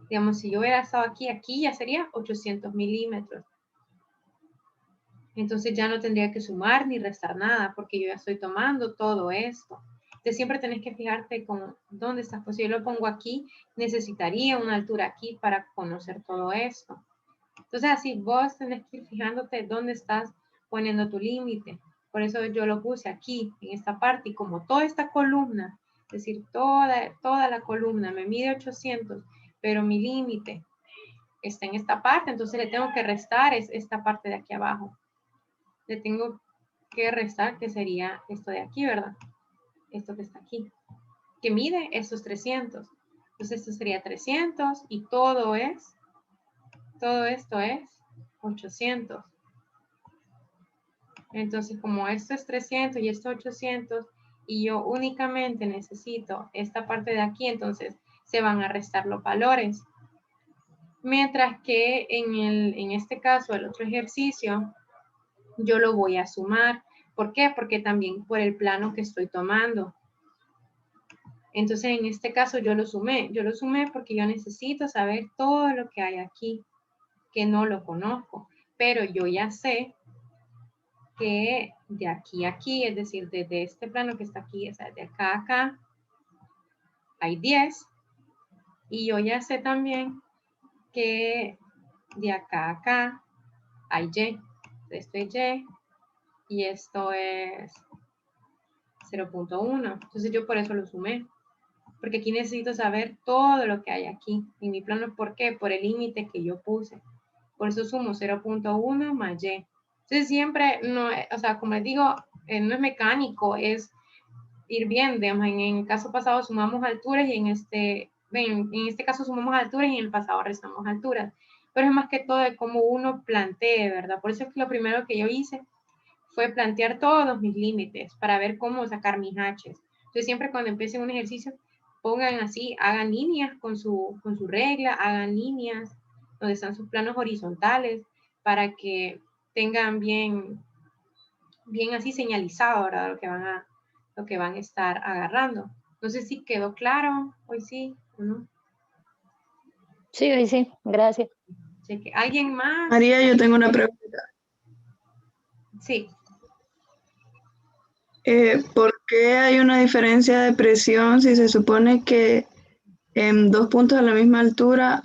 Digamos, si yo hubiera estado aquí, aquí ya sería 800 milímetros. Entonces ya no tendría que sumar ni restar nada porque yo ya estoy tomando todo esto. Entonces siempre tenés que fijarte con dónde estás. Pues si yo lo pongo aquí, necesitaría una altura aquí para conocer todo esto. Entonces así vos tenés que ir fijándote dónde estás poniendo tu límite. Por eso yo lo puse aquí, en esta parte. Y como toda esta columna, es decir, toda la columna me mide 800, pero mi límite está en esta parte, entonces le tengo que restar esta parte de aquí abajo. Le tengo que restar, que sería esto de aquí, ¿verdad? Esto que está aquí, que mide estos 300. Entonces esto sería 300 y todo esto es 800. Entonces como esto es 300 y esto es 800 y yo únicamente necesito esta parte de aquí, entonces se van a restar los valores. Mientras que en este caso, el otro ejercicio, yo lo voy a sumar. ¿Por qué? Porque también por el plano que estoy tomando. Entonces, en este caso yo lo sumé. Yo lo sumé porque yo necesito saber todo lo que hay aquí, que no lo conozco. Pero yo ya sé que de aquí a aquí, es decir, desde este plano que está aquí, o sea, de acá a acá, hay 10. Y yo ya sé también que de acá a acá hay Y. Esto es Y y esto es 0.1. Entonces yo por eso lo sumé. Porque aquí necesito saber todo lo que hay aquí en mi plano. ¿Por qué? Por el límite que yo puse. Por eso sumo 0.1 más Y. Entonces siempre, no, o sea, como les digo, no es mecánico, es ir bien. Digamos, en el caso pasado sumamos alturas y en este caso sumamos alturas y en el pasado restamos alturas. Pero es más que todo de cómo uno plantee, ¿verdad? Por eso es que lo primero que yo hice fue plantear todos mis límites para ver cómo sacar mis H's. Entonces siempre cuando empiecen un ejercicio, pongan así, hagan líneas con su regla, hagan líneas donde están sus planos horizontales para que tengan bien así señalizado, ¿verdad? Lo que van a estar agarrando. No sé si quedó claro, hoy sí o no. Sí, hoy sí, gracias. ¿Alguien más? María, yo tengo una pregunta. Sí. ¿Por qué hay una diferencia de presión si se supone que en dos puntos a la misma altura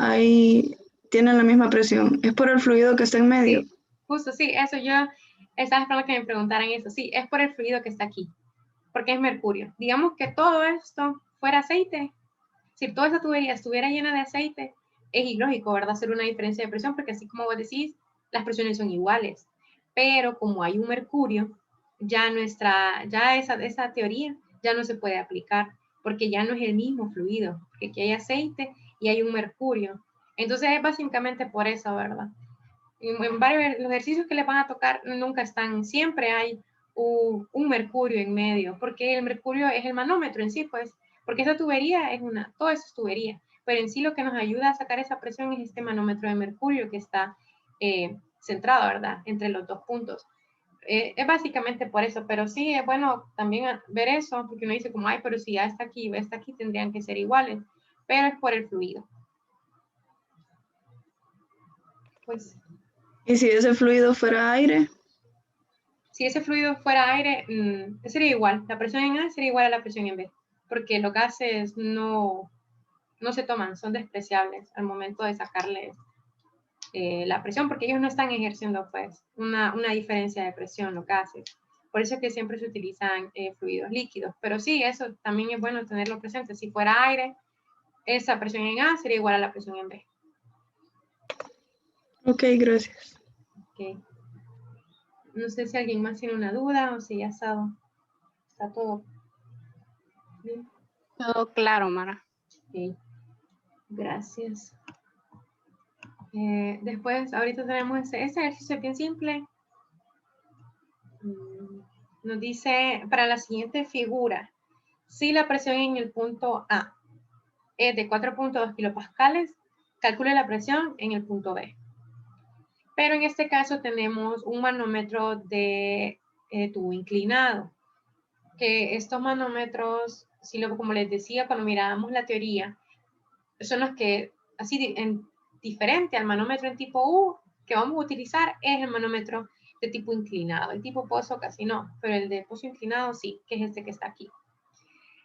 tienen la misma presión? ¿Es por el fluido que está en medio? Sí, justo, sí, eso yo estaba esperando que me preguntaran eso. Sí, es por el fluido que está aquí, porque es mercurio. Digamos que todo esto fuera aceite. Si toda esa tubería estuviera llena de aceite, es ilógico, ¿verdad? Hacer una diferencia de presión, porque así como vos decís, las presiones son iguales. Pero como hay un mercurio, ya esa teoría ya no se puede aplicar, porque ya no es el mismo fluido, porque aquí hay aceite y hay un mercurio. Entonces es básicamente por eso, ¿verdad? En varios los ejercicios que les van a tocar nunca están, siempre hay un mercurio en medio, porque el mercurio es el manómetro en sí, pues, porque esa tubería todo eso es tubería, pero en sí lo que nos ayuda a sacar esa presión es este manómetro de mercurio que está centrado, ¿verdad?, entre los dos puntos. Es básicamente por eso, pero sí es bueno también ver eso, porque uno dice como, ay, pero si ya está aquí, tendrían que ser iguales, pero es por el fluido. Pues, ¿Y si ese fluido fuera aire? si ese fluido fuera aire, sería igual. La presión en A sería igual a la presión en B, porque los gases no se toman, son despreciables al momento de sacarles la presión, porque ellos no están ejerciendo pues una diferencia de presión, los gases. Por eso es que siempre se utilizan fluidos líquidos. Pero sí, eso también es bueno tenerlo presente. Si fuera aire, esa presión en A sería igual a la presión en B. Ok, gracias. Okay. No sé si alguien más tiene una duda o si ya está todo bien. Todo claro, Mara. Ok, gracias. Después, ahorita tenemos ese ejercicio bien simple. Nos dice, para la siguiente figura, si la presión en el punto A es de 4.2 kilopascales, calcule la presión en el punto B. Pero en este caso tenemos un manómetro de tubo inclinado, que estos manómetros, como les decía cuando mirábamos la teoría, son los que, así diferente al manómetro en tipo U que vamos a utilizar, es el manómetro de tipo inclinado. El tipo pozo casi no, pero el de pozo inclinado sí, que es este que está aquí.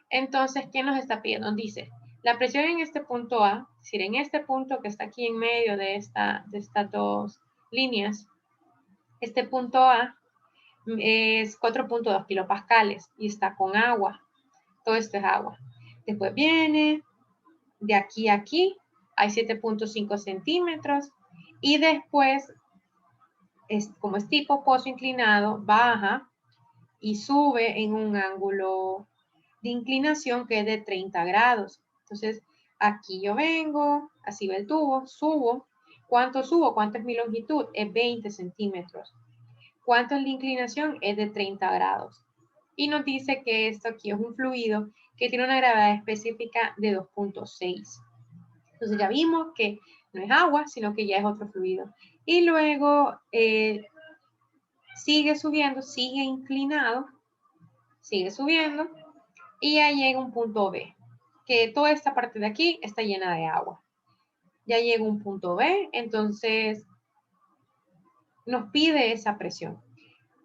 Entonces, ¿qué nos está pidiendo? Nos dice, la presión en este punto A, es decir, en este punto que está aquí en medio de estas dos líneas, este punto A es 4.2 kilopascales y está con agua. Todo esto es agua. Después viene de aquí a aquí, hay 7.5 centímetros y después, como es tipo pozo inclinado, baja y sube en un ángulo de inclinación que es de 30 grados. Entonces, aquí yo vengo, así va el tubo, subo. ¿Cuánto subo? ¿Cuánto es mi longitud? Es 20 centímetros. ¿Cuánto es la inclinación? Es de 30 grados. Y nos dice que esto aquí es un fluido que tiene una gravedad específica de 2.6. Entonces ya vimos que no es agua, sino que ya es otro fluido. Y luego sigue subiendo, sigue inclinado, sigue subiendo y ya llega un punto B, que toda esta parte de aquí está llena de agua. Ya llega un punto B, entonces nos pide esa presión.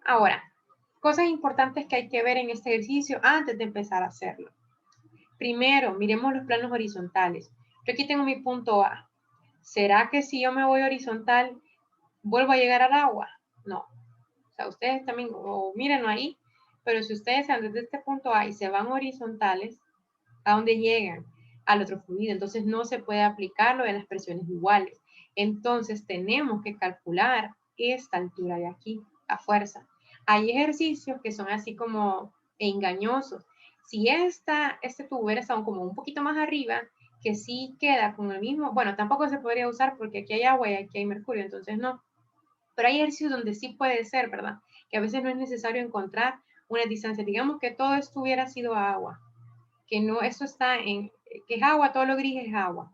Ahora, cosas importantes que hay que ver en este ejercicio antes de empezar a hacerlo. Primero, miremos los planos horizontales. Yo aquí tengo mi punto A. ¿Será que si yo me voy horizontal, vuelvo a llegar al agua? No. O sea, ustedes también, mírenlo ahí, pero si ustedes salen desde este punto A y se van horizontales, ¿a dónde llegan? Al otro fluido. Entonces no se puede aplicar lo de las presiones iguales. Entonces tenemos que calcular esta altura de aquí, a fuerza. Hay ejercicios que son así como engañosos. Si este tubo hubiera estado como un poquito más arriba, que sí queda con el mismo, bueno, tampoco se podría usar porque aquí hay agua y aquí hay mercurio, entonces no. Pero hay ejercicios donde sí puede ser, ¿verdad? Que a veces no es necesario encontrar una distancia. Digamos que todo esto hubiera sido agua que no, eso está en, que es agua, todo lo gris es agua.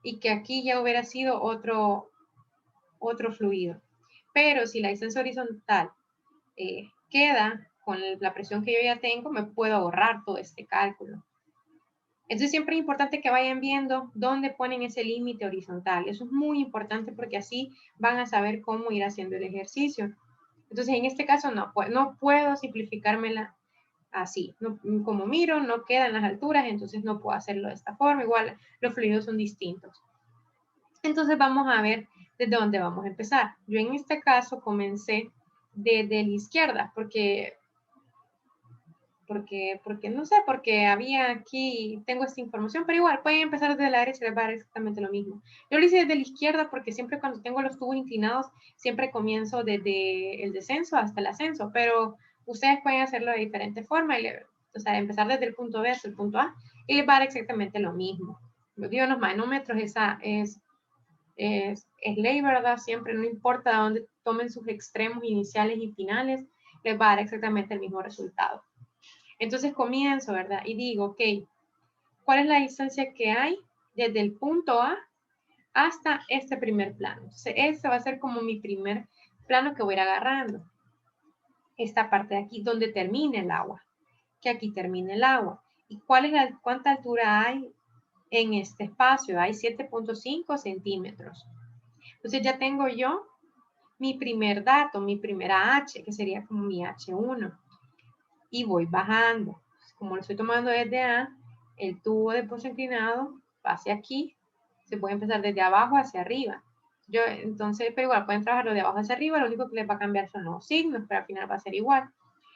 Y que aquí ya hubiera sido otro fluido. Pero si la distancia horizontal queda con la presión que yo ya tengo, me puedo ahorrar todo este cálculo. Entonces siempre es importante que vayan viendo dónde ponen ese límite horizontal. Eso es muy importante porque así van a saber cómo ir haciendo el ejercicio. Entonces en este caso no puedo simplificármela así. No, como miro, no quedan las alturas, entonces no puedo hacerlo de esta forma. Igual los fluidos son distintos. Entonces vamos a ver desde dónde vamos a empezar. Yo en este caso comencé desde la izquierda porque no sé, porque había aquí, tengo esta información, pero igual pueden empezar desde la derecha y les va a dar exactamente lo mismo. Yo lo hice desde la izquierda porque siempre cuando tengo los tubos inclinados, siempre comienzo desde el descenso hasta el ascenso, pero ustedes pueden hacerlo de diferente forma, o sea, empezar desde el punto B hasta el punto A y les va a dar exactamente lo mismo. Lo digo en los manómetros, esa es ley, ¿verdad? Siempre, no importa dónde tomen sus extremos iniciales y finales, les va a dar exactamente el mismo resultado. Entonces comienzo, ¿verdad? Y digo, ok, ¿cuál es la distancia que hay desde el punto A hasta este primer plano? Entonces, este va a ser como mi primer plano que voy a ir agarrando. Esta parte de aquí, donde termina el agua. Que aquí termina el agua. ¿Y cuánta altura hay en este espacio? Hay 7.5 centímetros. Entonces ya tengo yo mi primer dato, mi primera H, que sería como mi H1. Y voy bajando. Como lo estoy tomando desde A, el tubo de pozo inclinado va hacia aquí. Se puede empezar desde abajo hacia arriba. Entonces, pero igual pueden trabajarlo de abajo hacia arriba. Lo único que les va a cambiar son los signos, pero al final va a ser igual.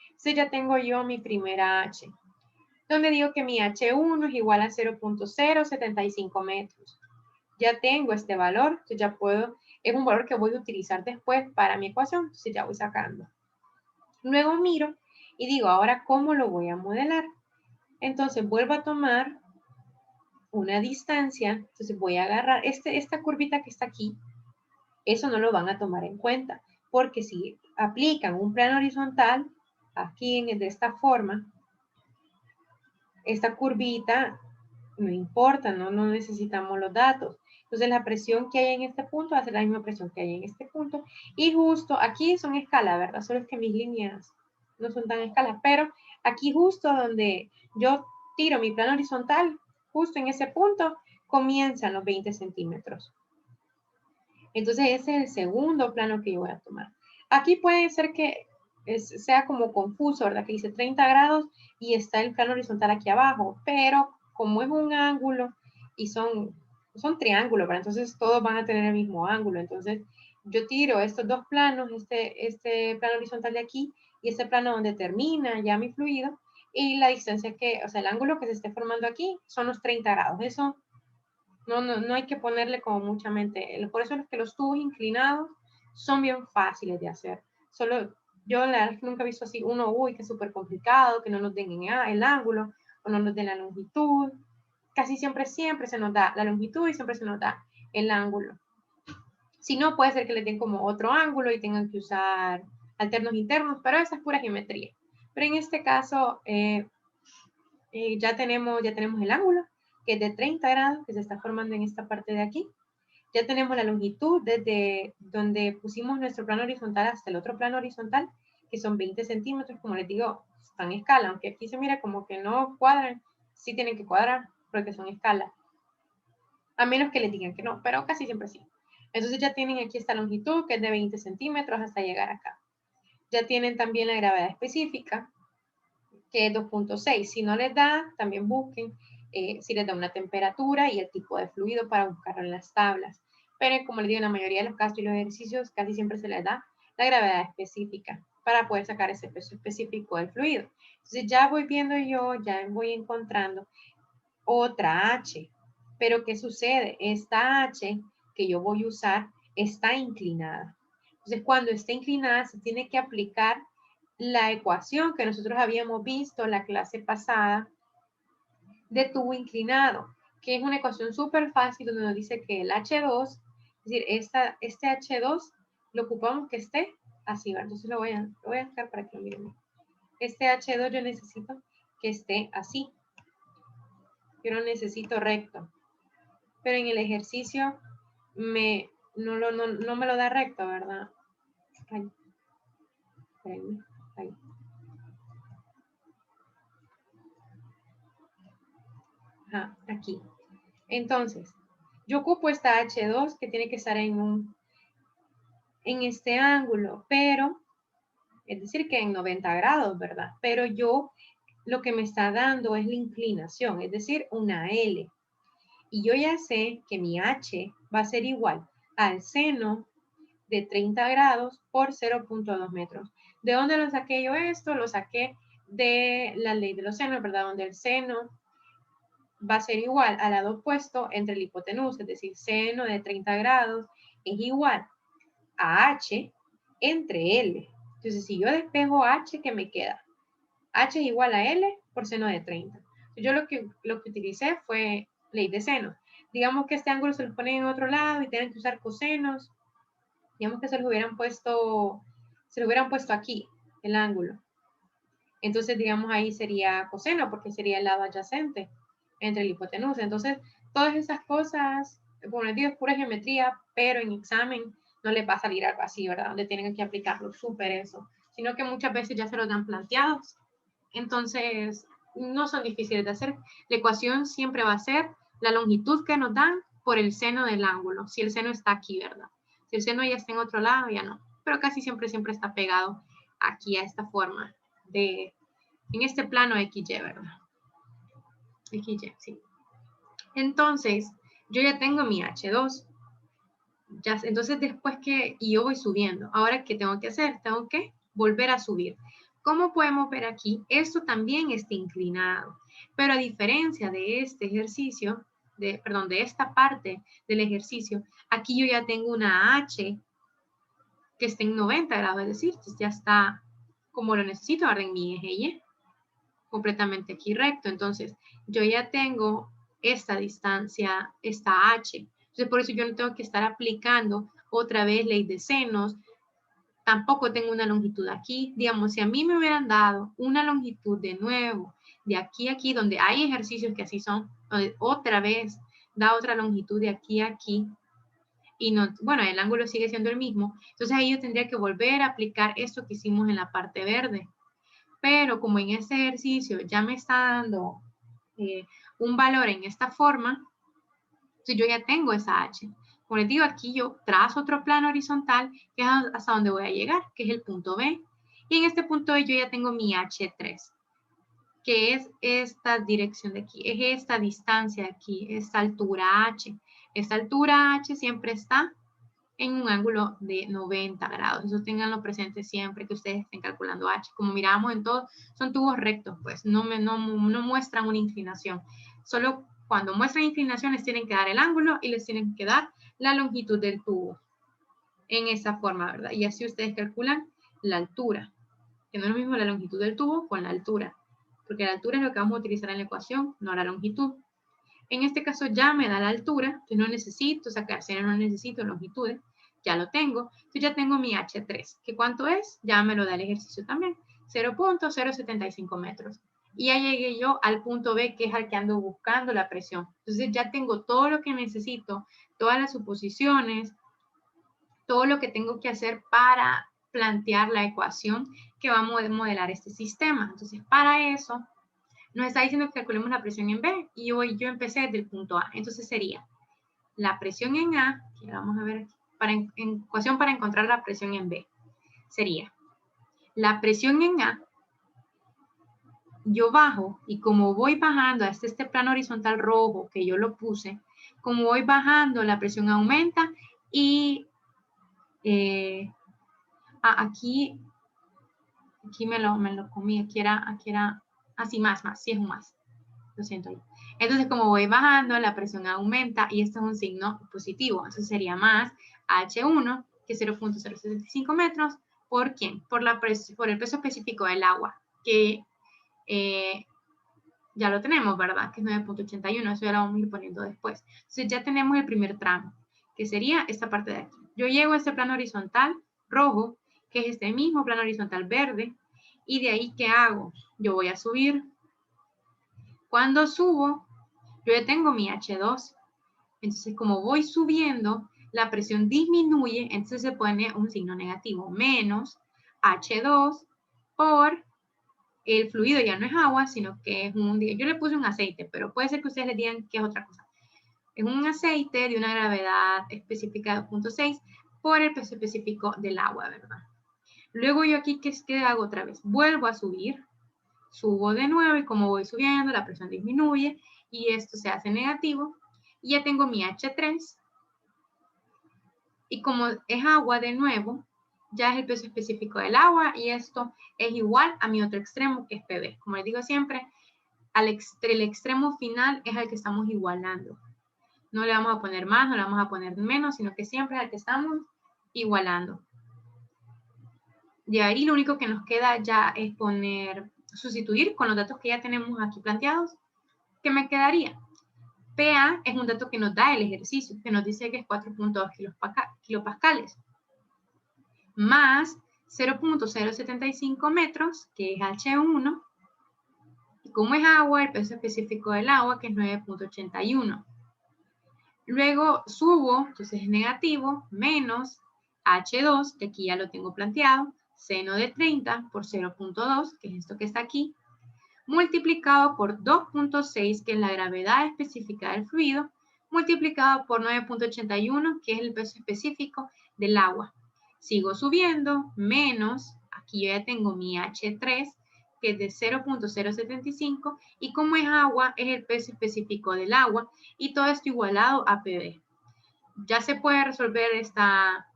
Entonces ya tengo yo mi primera H. Donde digo que mi H1 es igual a 0.075 metros. Ya tengo este valor. Entonces ya puedo, es un valor que voy a utilizar después para mi ecuación. Entonces ya voy sacando. Luego miro y digo, ahora, ¿cómo lo voy a modelar? Entonces, vuelvo a tomar una distancia. Entonces, voy a agarrar esta curvita que está aquí. Eso no lo van a tomar en cuenta. Porque si aplican un plano horizontal, aquí de esta forma, esta curvita no importa, no necesitamos los datos. Entonces, la presión que hay en este punto va a ser la misma presión que hay en este punto. Y justo aquí son escalas, ¿verdad? Solo es que mis líneas no son tan escalas, pero aquí justo donde yo tiro mi plano horizontal, justo en ese punto, comienzan los 20 centímetros. Entonces ese es el segundo plano que yo voy a tomar. Aquí puede ser que sea como confuso, ¿verdad? Que dice 30 grados y está el plano horizontal aquí abajo, pero como es un ángulo y son triángulos, ¿verdad? Entonces todos van a tener el mismo ángulo. Entonces yo tiro estos dos planos, este plano horizontal de aquí y este plano donde termina ya mi fluido, y la distancia o sea, el ángulo que se esté formando aquí son los 30 grados. Eso no hay que ponerle como mucha mente. Por eso es que los tubos inclinados son bien fáciles de hacer. Solo yo la verdad nunca he visto así uno, que es súper complicado, que no nos den el ángulo o no nos den la longitud. Casi siempre se nos da la longitud y siempre se nos da el ángulo. Si no, puede ser que le den como otro ángulo y tengan que usar alternos internos, pero esa es pura geometría. Pero en este caso ya tenemos el ángulo, que es de 30 grados, que se está formando en esta parte de aquí. Ya tenemos la longitud desde donde pusimos nuestro plano horizontal hasta el otro plano horizontal, que son 20 centímetros, como les digo, están en escala, aunque aquí se mira como que no cuadran, sí tienen que cuadrar, porque son escala. A menos que les digan que no, pero casi siempre sí. Entonces ya tienen aquí esta longitud, que es de 20 centímetros hasta llegar acá. Ya tienen también la gravedad específica, que es 2.6. Si no les da, también busquen si les da una temperatura y el tipo de fluido para buscarlo en las tablas. Pero como les digo, en la mayoría de los casos y los ejercicios casi siempre se les da la gravedad específica para poder sacar ese peso específico del fluido. Entonces ya voy viendo yo, ya voy encontrando otra H. Pero ¿qué sucede? Esta H que yo voy a usar está inclinada. Entonces cuando está inclinada se tiene que aplicar la ecuación que nosotros habíamos visto en la clase pasada de tubo inclinado, que es una ecuación súper fácil donde nos dice que el H2, es decir, este H2 lo ocupamos que esté así, ¿verdad? Entonces lo voy a dejar para que lo miren. Este H2 yo necesito que esté así. Yo lo necesito recto. Pero en el ejercicio no me lo da recto, ¿verdad? Ahí. Ahí. Ajá, aquí. Entonces, yo ocupo esta H2 que tiene que estar en este ángulo, pero, es decir, que en 90 grados, ¿verdad? Pero yo lo que me está dando es la inclinación, es decir, una L. Y yo ya sé que mi H va a ser igual al seno de 30 grados por 0.2 metros. ¿De dónde lo saqué yo esto? Lo saqué de la ley de los senos, ¿verdad? Donde el seno va a ser igual al lado opuesto entre la hipotenusa, es decir, seno de 30 grados es igual a H entre L. Entonces, si yo despejo H, ¿qué me queda? H es igual a L por seno de 30. Yo lo que utilicé fue ley de seno. Digamos que este ángulo se lo ponen en otro lado y tienen que usar cosenos. Digamos que se lo hubieran puesto aquí, el ángulo. Entonces, digamos, ahí sería coseno, porque sería el lado adyacente entre la hipotenusa. Entonces, todas esas cosas, bueno, digo, es pura geometría, pero en examen no les va a salir algo así, ¿verdad? Donde tienen que aplicarlo súper eso, sino que muchas veces ya se los dan planteados. Entonces, no son difíciles de hacer. La ecuación siempre va a ser la longitud que nos dan por el seno del ángulo, si el seno está aquí, ¿verdad? Si el seno ya está en otro lado, ya no. Pero casi siempre está pegado aquí a esta forma en este plano XY, ¿verdad? XY, sí. Entonces, yo ya tengo mi H2. Entonces, después y yo voy subiendo. Ahora, ¿qué tengo que hacer? Tengo que volver a subir. Como podemos ver aquí, esto también está inclinado. Pero a diferencia de este ejercicio, de esta parte del ejercicio, aquí yo ya tengo una H que está en 90 grados, es decir, ya está como lo necesito, ahora en mi eje Y, completamente aquí recto. Entonces, yo ya tengo esta distancia, esta H. Entonces, por eso yo no tengo que estar aplicando otra vez ley de senos. Tampoco tengo una longitud aquí. Digamos, si a mí me hubieran dado una longitud de nuevo, de aquí a aquí, donde hay ejercicios que así son, donde otra vez da otra longitud de aquí a aquí, y no, bueno, el ángulo sigue siendo el mismo, entonces ahí yo tendría que volver a aplicar esto que hicimos en la parte verde. Pero como en este ejercicio ya me está dando un valor en esta forma, entonces yo ya tengo esa H. Como les digo, aquí yo trazo otro plano horizontal, que es hasta donde voy a llegar, que es el punto B. Y en este punto B yo ya tengo mi H3, que es esta dirección de aquí, es esta distancia de aquí, esta altura H. Esta altura H siempre está en un ángulo de 90 grados. Eso tenganlo presente siempre que ustedes estén calculando H. Como miramos en todo, son tubos rectos, pues no muestran una inclinación. Solo cuando muestran inclinación les tienen que dar el ángulo y les tienen que dar la longitud del tubo. En esa forma, ¿verdad? Y así ustedes calculan la altura. Que no es lo mismo la longitud del tubo con la altura. Porque la altura es lo que vamos a utilizar en la ecuación, no la longitud. En este caso ya me da la altura, que no necesito sacar, no necesito longitudes, ya lo tengo. Entonces ya tengo mi H3, que ¿cuánto es? Ya me lo da el ejercicio también, 0.075 metros. Y ya llegué yo al punto B, que es al que ando buscando la presión. Entonces ya tengo todo lo que necesito, todas las suposiciones, todo lo que tengo que hacer para plantear la ecuación que va a modelar este sistema. Entonces para eso nos está diciendo que calculemos la presión en B y hoy yo empecé desde el punto A. Entonces sería la presión en A, que vamos a ver aquí, ecuación para encontrar la presión en B. Sería la presión en A, yo bajo y como voy bajando hasta este plano horizontal rojo que yo lo puse, como voy bajando la presión aumenta y aquí me lo comí, aquí era así más, sí es un más. Lo siento ahí. Entonces, como voy bajando, la presión aumenta y esto es un signo positivo. Entonces sería más H1, que es 0.075 metros. ¿Por quién? Por el peso específico del agua, que ya lo tenemos, ¿verdad? Que es 9.81. Eso ya lo vamos a ir poniendo después. Entonces ya tenemos el primer tramo, que sería esta parte de aquí. Yo llego a este plano horizontal rojo, que es este mismo plano horizontal verde, y de ahí, ¿qué hago? Yo voy a subir. Cuando subo, Yo ya tengo mi H2. Entonces, como voy subiendo, la presión disminuye, entonces se pone un signo negativo, menos H2 por el fluido, ya no es agua, sino que es yo le puse un aceite, pero puede ser que ustedes le digan que es otra cosa. Es un aceite de una gravedad específica de 2.6 por el peso específico del agua, ¿verdad? Luego yo aquí, ¿qué hago otra vez? Vuelvo a subir, subo de nuevo y como voy subiendo, la presión disminuye y esto se hace negativo. Y ya tengo mi H3 y como es agua de nuevo, ya es el peso específico del agua y esto es igual a mi otro extremo que es PB. Como les digo siempre, el extremo final es al que estamos igualando. No le vamos a poner más, no le vamos a poner menos, sino que siempre es al que estamos igualando. De ahí lo único que nos queda ya es sustituir con los datos que ya tenemos aquí planteados. ¿Qué me quedaría? PA es un dato que nos da el ejercicio, que nos dice que es 4.2 kilopascales, más 0.075 metros, que es H1, y como es agua, el peso específico del agua, que es 9.81. Luego subo, entonces es negativo, menos H2, que aquí ya lo tengo planteado, seno de 30 por 0.2, que es esto que está aquí, multiplicado por 2.6, que es la gravedad específica del fluido, multiplicado por 9.81, que es el peso específico del agua. Sigo subiendo, menos, aquí yo ya tengo mi H3, que es de 0.075, y como es agua, es el peso específico del agua, y todo esto igualado a PV. Ya se puede resolver esta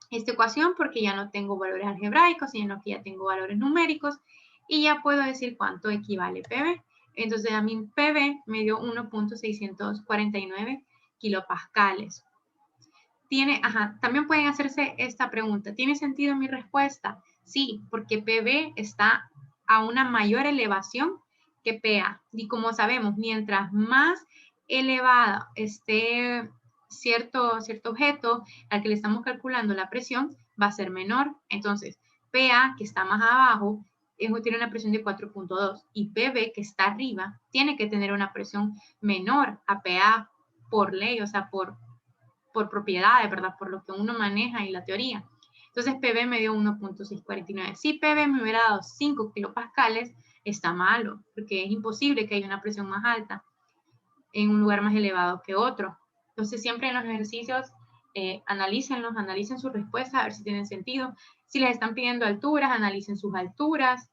ecuación porque ya no tengo valores algebraicos, sino que ya tengo valores numéricos, y ya puedo decir cuánto equivale PV. Entonces a mi PV me dio 1.649 kilopascales. También pueden hacerse esta pregunta. ¿Tiene sentido mi respuesta? Sí, porque PV está a una mayor elevación que PA. Y como sabemos, mientras más elevada esté cierto objeto al que le estamos calculando la presión, va a ser menor. Entonces, PA, que está más abajo, tiene una presión de 4.2 y PB, que está arriba, tiene que tener una presión menor a PA por ley, o sea, por propiedades, ¿verdad? Por lo que uno maneja y la teoría. Entonces, PB me dio 1.649. Si PB me hubiera dado 5 kilopascales, está malo, porque es imposible que haya una presión más alta en un lugar más elevado que otro. Entonces, siempre en los ejercicios, analicen sus respuestas, a ver si tienen sentido. Si les están pidiendo alturas, analicen sus alturas.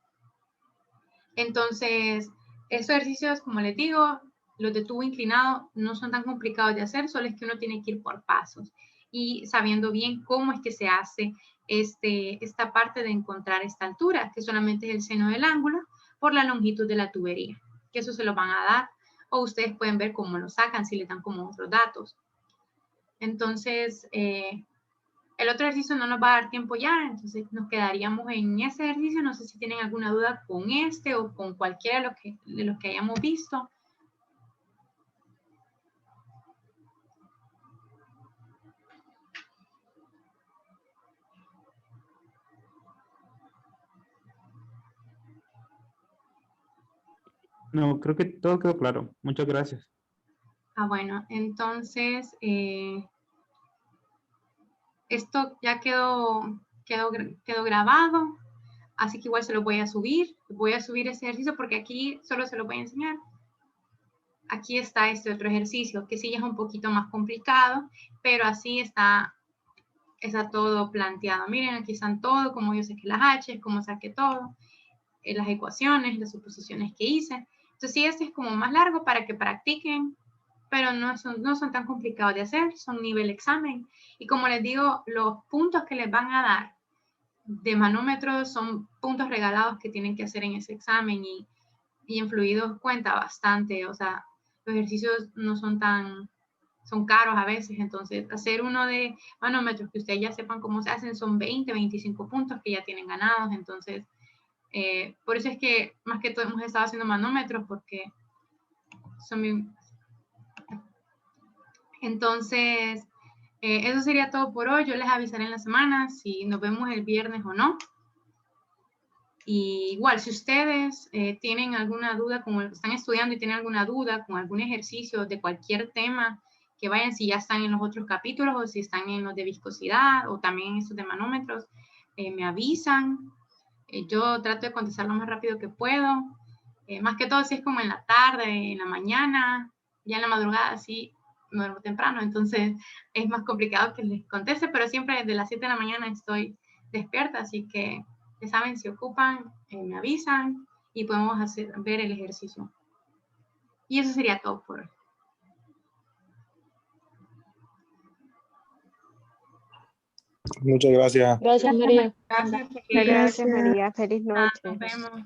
Entonces, estos ejercicios, como les digo, los de tubo inclinado no son tan complicados de hacer, solo es que uno tiene que ir por pasos y sabiendo bien cómo es que se hace esta parte de encontrar esta altura, que solamente es el seno del ángulo por la longitud de la tubería, que eso se lo van a dar, o ustedes pueden ver cómo lo sacan si le dan como otros datos. Entonces, el otro ejercicio no nos va a dar tiempo ya, entonces nos quedaríamos en ese ejercicio. No sé si tienen alguna duda con este o con cualquiera de los que hayamos visto. No, creo que todo quedó claro. Muchas gracias. Bueno, entonces esto ya quedó grabado, así que igual se lo voy a subir. Voy a subir ese ejercicio porque aquí solo se lo voy a enseñar. Aquí está este otro ejercicio, que sí ya es un poquito más complicado, pero así está todo planteado. Miren, aquí están todo, como yo saqué las H, cómo saqué todo, las ecuaciones, las suposiciones que hice. Entonces sí, este es como más largo para que practiquen, pero no son tan complicados de hacer, son nivel examen. Y como les digo, los puntos que les van a dar de manómetros son puntos regalados que tienen que hacer en ese examen, y en fluidos cuenta bastante, o sea, los ejercicios no son son caros a veces, entonces hacer uno de manómetros que ustedes ya sepan cómo se hacen son 20, 25 puntos que ya tienen ganados. Entonces por eso es que más que todo hemos estado haciendo manómetros, porque son bien. Entonces eso sería todo por hoy. Yo les avisaré en la semana si nos vemos el viernes o no. Y igual, si ustedes tienen alguna duda, como están estudiando y tienen alguna duda con algún ejercicio de cualquier tema, que vayan si ya están en los otros capítulos o si están en los de viscosidad o también en estos de manómetros, me avisan. Yo trato de contestar lo más rápido que puedo. Más que todo si es como en la tarde, en la mañana, ya en la madrugada sí me duermo temprano, entonces es más complicado que les conteste, pero siempre desde las 7 de la mañana estoy despierta, así que ya saben, si ocupan, me avisan y podemos ver el ejercicio. Y eso sería todo por hoy. Muchas gracias. Gracias, María. Gracias. Gracias, María. Feliz noche. Nos vemos.